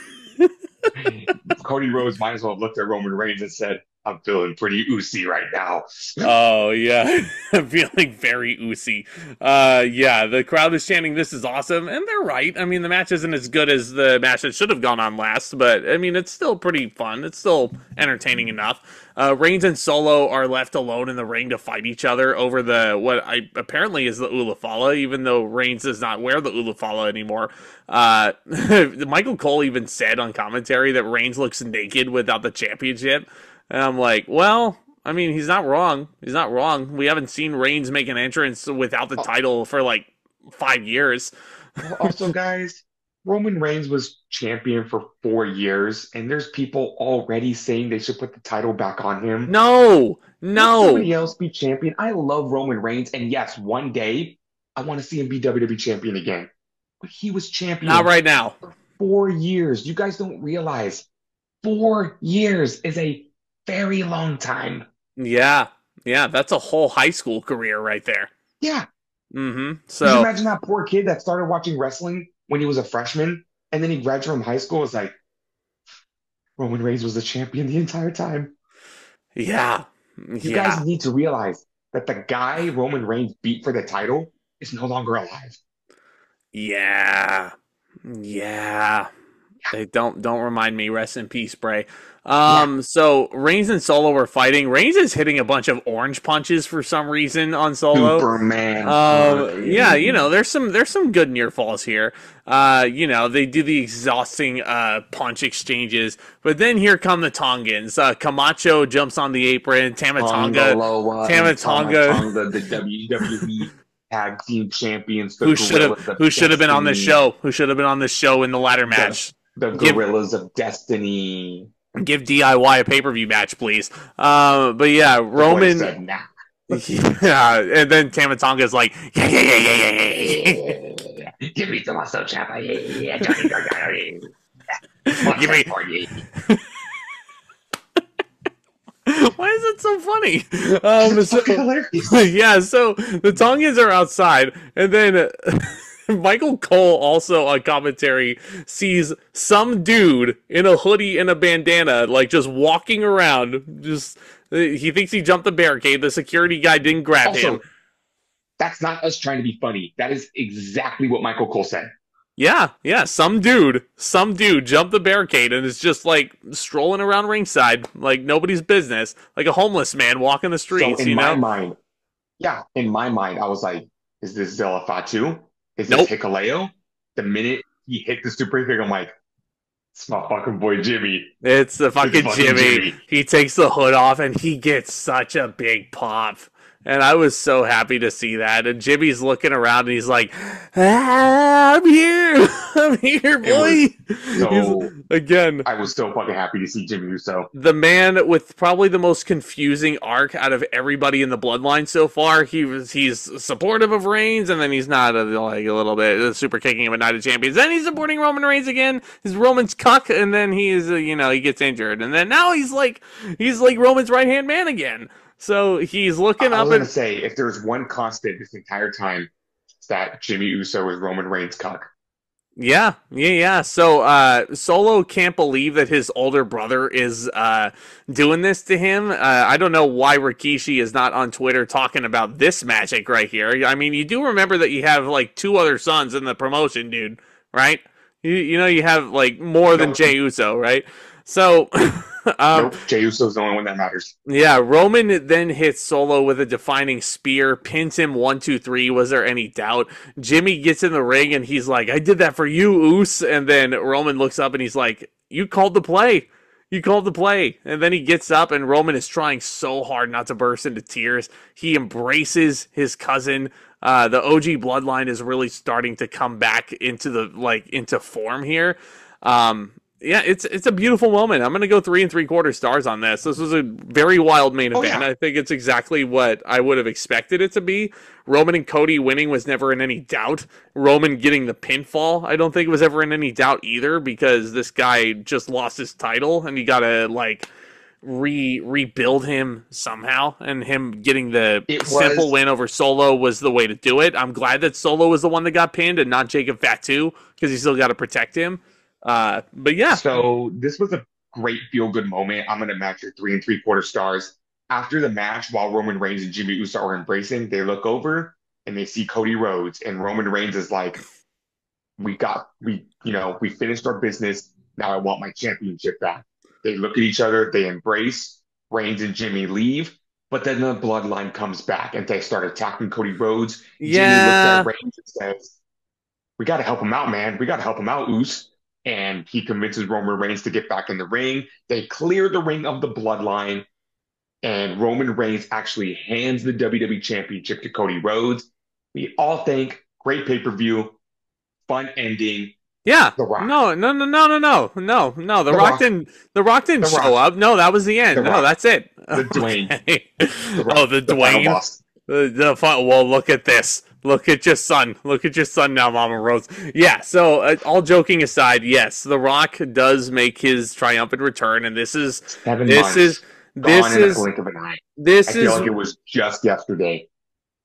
Cody Rhodes might as well have looked at Roman Reigns and said, I'm feeling pretty oozy right now. Oh, yeah. I'm feeling very oozy. Yeah, the crowd is chanting, this is awesome, and they're right. I mean, the match isn't as good as the match that should have gone on last, but, I mean, it's still pretty fun. It's still entertaining enough. Reigns and Solo are left alone in the ring to fight each other over apparently is the Ulafala, even though Reigns does not wear the Ulafala anymore. Michael Cole even said on commentary that Reigns looks naked without the championship. And I'm like, well, I mean, he's not wrong. He's not wrong. We haven't seen Reigns make an entrance without the title for like 5 years. Also, guys, Roman Reigns was champion for 4 years, and there's people already saying they should put the title back on him. No, Let no, somebody else be champion. I love Roman Reigns, and yes, one day I want to see him be WWE champion again. But he was not champion right now. for 4 years. You guys don't realize 4 years is a very long time. Yeah, yeah, that's a whole high school career right there. Yeah. Mm-hmm. Could you So imagine that poor kid that started watching wrestling when he was a freshman and then he graduated from high school? It's like Roman Reigns was the champion the entire time. yeah, You guys yeah, need to realize that the guy Roman Reigns beat for the title is no longer alive. yeah, yeah. They don't remind me. Rest in peace, Bray. Yeah. So Reigns and Solo were fighting. Reigns is hitting a bunch of orange punches for some reason on Solo. Superman Yeah, punch. there's some good near falls here. They do the exhausting punch exchanges, but then here come the Tongans. Camacho jumps on the apron. Tongaloa and Tamatonga, Tamatonga, the WWE Tag Team Champions, the who should have Gorillas of who should have been on this Destiny, show, who should have been on this show in the ladder the match. the Give Gorillas of Destiny. give DIY a pay-per-view match, please. But yeah, The boy Roman. said, nah. Yeah, and then Tamatonga's like, yeah, yeah, yeah, yeah, yeah, yeah, Yeah. Give me some muscle, Champa. Yeah, Johnny Gargano. yeah. One Give me. for you. Why is it so funny? It's fucking hilarious. Yeah, so the Tongans are outside, and then Michael Cole also on commentary sees some dude in a hoodie and a bandana, like just walking around. Just he thinks he jumped the barricade. The security guy didn't grab him. Also, that's not us trying to be funny. That is exactly what Michael Cole said. Yeah, yeah, some dude jumped the barricade and is just like strolling around ringside like nobody's business, like a homeless man walking the So streets, you know? in my mind, I was like, is this Zilla Fatu? Is this Nope. Hikuleo? The minute he hit the super kick, I'm like, it's my fucking boy Jimmy. It's the It's fucking fucking Jimmy. Jimmy. He takes the hood off and he gets such a big pop. And I was so happy to see that. And Jimmy's looking around and he's like, I'm here. I'm here, It was boy. so Again, I was so fucking happy to see Jimmy Uso. the man with probably the most confusing arc out of everybody in the bloodline so far. He's supportive of Reigns, and then he's not like a little bit super kicking him at Night of Champions. Then he's supporting Roman Reigns again. He's Roman's cuck, and then he's he gets injured, and then now he's like Roman's right hand man again. So he's looking I up was gonna and say, if there's one constant this entire time, it's that Jimmy Uso is Roman Reigns' cock. yeah. So Solo can't believe that his older brother is doing this to him. I don't know why Rikishi is not on Twitter talking about this magic right here. I mean, you do remember that you have like two other sons in the promotion, dude, right? You have like more than Nope, Jey Uso, right? So nope. Jey Uso's the only one that matters. yeah, Roman then hits Solo with a defining spear, pins him 1, 2, 3. Was there any doubt? Jimmy gets in the ring and he's like, I did that for you, Oos. And then Roman looks up and he's like, you called the play. You called the play. And then he gets up and Roman is trying so hard not to burst into tears. He embraces his cousin. The OG bloodline is really starting to come back into form here. Yeah, it's a beautiful moment. I'm gonna go 3 3/4 stars on this. This was a very wild main Oh event. yeah. I think it's exactly what I would have expected it to be. Roman and Cody winning was never in any doubt. Roman getting the pinfall, I don't think was ever in any doubt either, because this guy just lost his title and you gotta like rebuild him somehow. And him getting the It simple was win over Solo was the way to do it. I'm glad that Solo was the one that got pinned and not Jacob Fatu, because he still got to protect him. But yeah, so this was a great feel good moment. I'm gonna match your 3 3/4 stars. After the match, while Roman Reigns and Jimmy Uso are embracing, they look over and they see Cody Rhodes, and Roman Reigns is like, we finished our business. Now I want my championship back. They look at each other, they embrace. Reigns and Jimmy leave, but then the bloodline comes back and they start attacking Cody Rhodes. Jimmy looks yeah, at Reigns and says, we got to help him out, man. We got to help him out, Oos. And he convinces Roman Reigns to get back in the ring. They clear the ring of the bloodline, and Roman Reigns actually hands the WWE Championship to Cody Rhodes. We all think great pay-per-view, fun ending. Yeah. The Rock. No. The The Rock Rock. didn't. The Rock didn't The show Rock. up. No, that was the end. The No, Rock. that's it. The Dwayne. Okay. The Oh, Rock. the The final Dwayne. boss. Well, look at this. Look at your son. Look at your son now, Mama Rose. Yeah. So, all joking aside, yes, The Rock does make his triumphant return, and this is, 7 months. this Gone in a is, blink of an eye. I this feel is like it was just yesterday.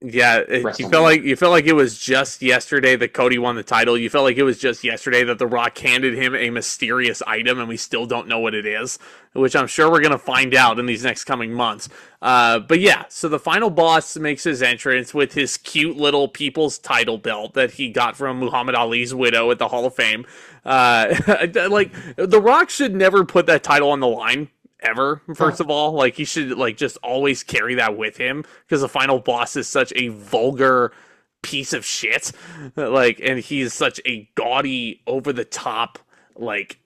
Yeah, WrestleMania. you felt like it was just yesterday that Cody won the title. You felt like it was just yesterday that The Rock handed him a mysterious item, and we still don't know what it is, which I'm sure we're gonna find out in these next coming months. But yeah, so the final boss makes his entrance with his cute little People's title belt that he got from Muhammad Ali's widow at the Hall of Fame. Like The Rock should never put that title on the line ever. First of all, like he should like just always carry that with him because the final boss is such a vulgar piece of shit. Like, and he's such a gaudy, over the top, like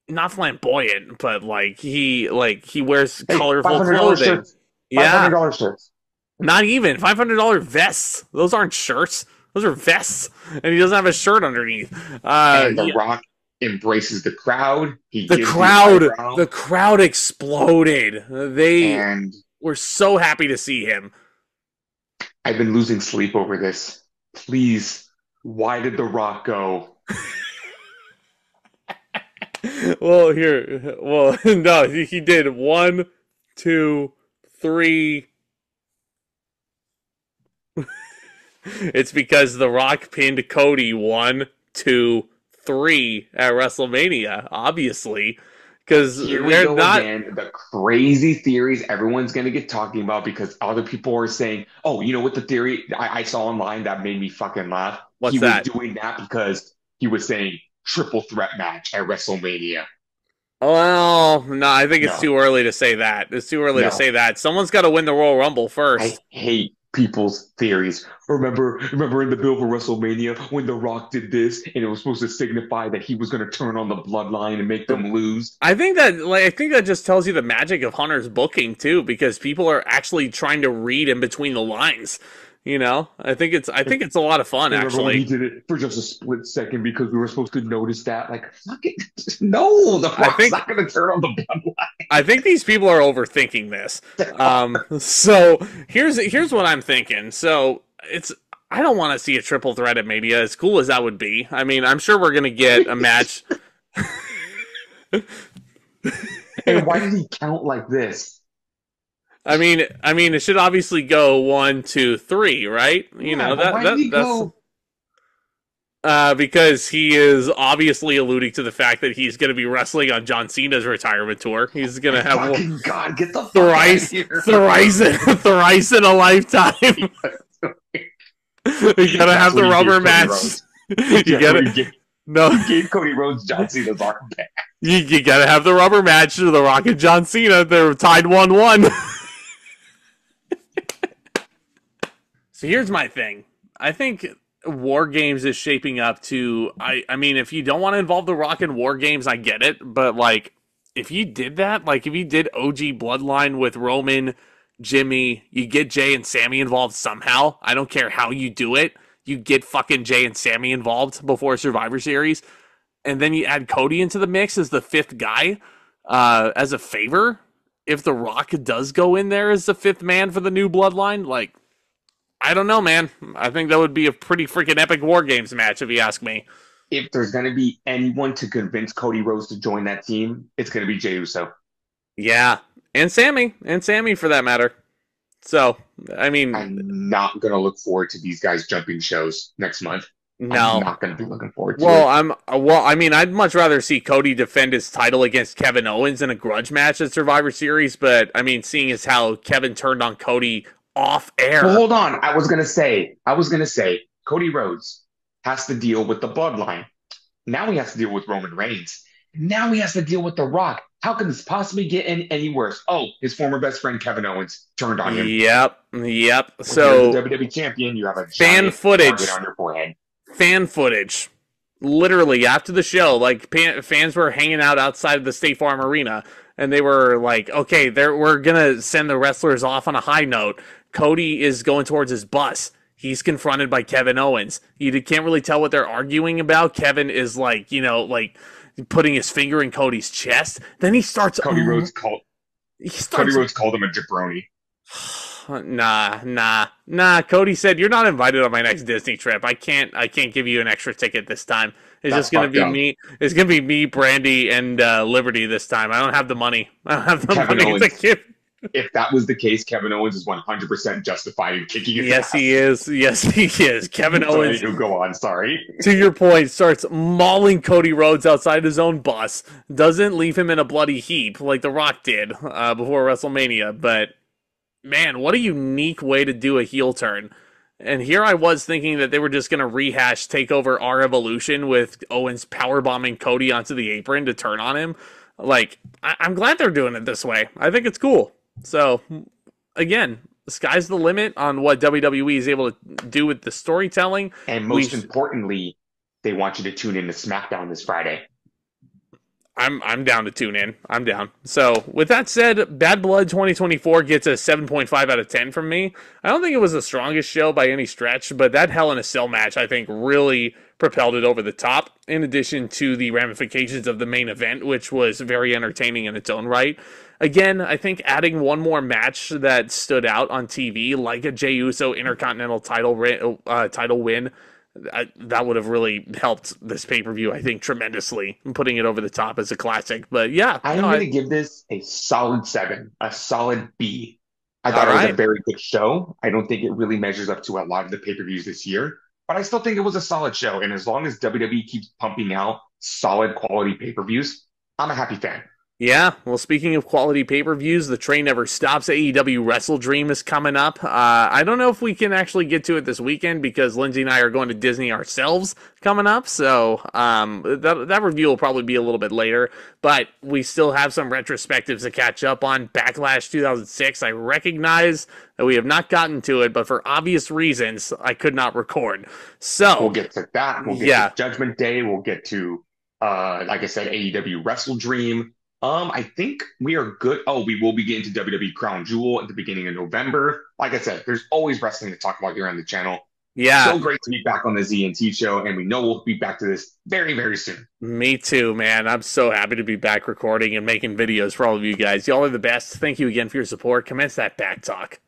not flamboyant, but he wears colorful $500 clothing. shirts. Yeah, $500 shirts. not even $500 vests. Those aren't shirts. Those are vests, and he doesn't have a shirt underneath. And The Rock embraces the crowd. He The gives the crowd exploded. They and were so happy to see him. I've been losing sleep over this. Please, why did The Rock go? Well, no, he did 1, 2, 3. It's because The Rock pinned Cody 1, 2, 3 at WrestleMania, obviously, because Here we they're go not. again. The crazy theories everyone's going to get talking about because other people are saying, oh, you know what the theory I saw online that made me fucking laugh? What's He that? was doing that because he was saying triple threat match at WrestleMania. Well, no, I think it's No, too early to say that. It's too early to no. say that. Someone's got to win the Royal Rumble I first. hate people's theories. Remember in the build for WrestleMania when The Rock did this and it was supposed to signify that he was going to turn on the bloodline and make them lose? I think that just tells you the magic of Hunter's booking too, because people are actually trying to read in between the lines. You know, I think it's a lot of fun Remember when he actually. did it for just a split second because we were supposed to notice that? Like, fuck it. No, The Rock's not going to turn on the bloodline. I think these people are overthinking this. So here's what I'm thinking. So I don't want to see a triple threat at Mania, as cool as that would be. I mean, I'm sure we're gonna get a match. And why did he count like this? I mean, it should obviously go 1, 2, 3, right? You know but why did he go? because he is obviously alluding to the fact that he's going to be wrestling on John Cena's retirement tour. He's going to have Fucking God, get the fuck out of here. thrice in a lifetime. You gotta have the rubber match. You gotta no. He gave Cody Rhodes John Cena's arm back. You gotta have the rubber match to The Rock and John Cena. They're tied 1-1. So here's my thing. I think War Games is shaping up to. I mean, if you don't want to involve The Rock in War Games, I get it. But like, if you did that, like if you did OG Bloodline with Roman, Jimmy, you get Jay and Sammy involved somehow. I don't care how you do it. You get fucking Jay and Sammy involved before Survivor Series, and then you add Cody into the mix as the fifth guy, as a favor. If The Rock does go in there as the fifth man for the new Bloodline, like, I don't know, man. I think that would be a pretty freaking epic War Games match, if you ask me. If there's going to be anyone to convince Cody Rhodes to join that team, it's going to be Jey Uso. Yeah, and Sammy for that matter. So, I mean, I'm not going to look forward to these guys jumping shows next month. no. I'm not going to be looking forward to Well, it. I mean, I'd much rather see Cody defend his title against Kevin Owens in a grudge match at Survivor Series, but I mean, seeing as how Kevin turned on Cody off air. Well, hold on. I was going to say, Cody Rhodes has to deal with the bloodline. Now he has to deal with Roman Reigns. Now he has to deal with The Rock. How can this possibly get any worse? Oh, his former best friend Kevin Owens turned on him. Yep. When So, you're the WWE champion, you have a fan giant footage target on your forehead. Fan footage. Literally, after the show, like, fans were hanging out outside of the State Farm Arena, and they were like, okay, we're going to send the wrestlers off on a high note. Cody is going towards his bus. he's confronted by Kevin Owens. You can't really tell what they're arguing about. Kevin is like, like putting his finger in Cody's chest. Then he starts. Cody Rhodes called him a jabroni. Nah. Cody said, "You're not invited on my next Disney trip. I can't give you an extra ticket this time. It's just gonna be me. It's gonna be me, Brandy, and Liberty this time. I don't have the money. I don't have the money to give." If that was the case, Kevin Owens is 100% justified in kicking his ass. He is. Yes, he is. Kevin Owens. Go on. Sorry. To your point, starts mauling Cody Rhodes outside his own bus. Doesn't leave him in a bloody heap like The Rock did before WrestleMania. But man, what a unique way to do a heel turn. And here I was thinking that they were just going to rehash Takeover Our Evolution with Owens powerbombing Cody onto the apron to turn on him. Like, I'm glad they're doing it this way. I think it's cool. So, again, the sky's the limit on what WWE is able to do with the storytelling. And most importantly, they want you to tune in to SmackDown this Friday. I'm down to tune in. I'm down. So, with that said, Bad Blood 2024 gets a 7.5 out of 10 from me. I don't think it was the strongest show by any stretch, but that Hell in a Cell match, I think, really propelled it over the top, in addition to the ramifications of the main event, which was very entertaining in its own right. Again, I think adding one more match that stood out on TV, like a Jey Uso Intercontinental title win, that would have really helped this pay-per-view, I think, tremendously, putting it over the top as a classic. But yeah. I'm going to give this a solid 7, a solid B. I thought it was a very good show. I don't think it really measures up to a lot of the pay-per-views this year, but I still think it was a solid show. And as long as WWE keeps pumping out solid quality pay-per-views, I'm a happy fan. Yeah, well, speaking of quality pay-per-views, the train never stops. AEW Wrestle Dream is coming up. I don't know if we can actually get to it this weekend because Lindsay and I are going to Disney ourselves coming up, so that review will probably be a little bit later, but we still have some retrospectives to catch up on. Backlash 2006, I recognize that we have not gotten to it, but for obvious reasons, I could not record. So we'll get to that. We'll get to Judgment Day. We'll get to, like I said, AEW Wrestle Dream. I think we are good. Oh, we will be getting to WWE Crown Jewel at the beginning of November. Like I said, there's always wrestling to talk about here on the channel. Yeah. So great to be back on the ZNT show, and we know we'll be back to this very, very soon. Me too, man. I'm so happy to be back recording and making videos for all of you guys. Y'all are the best. Thank you again for your support. Commence that back talk.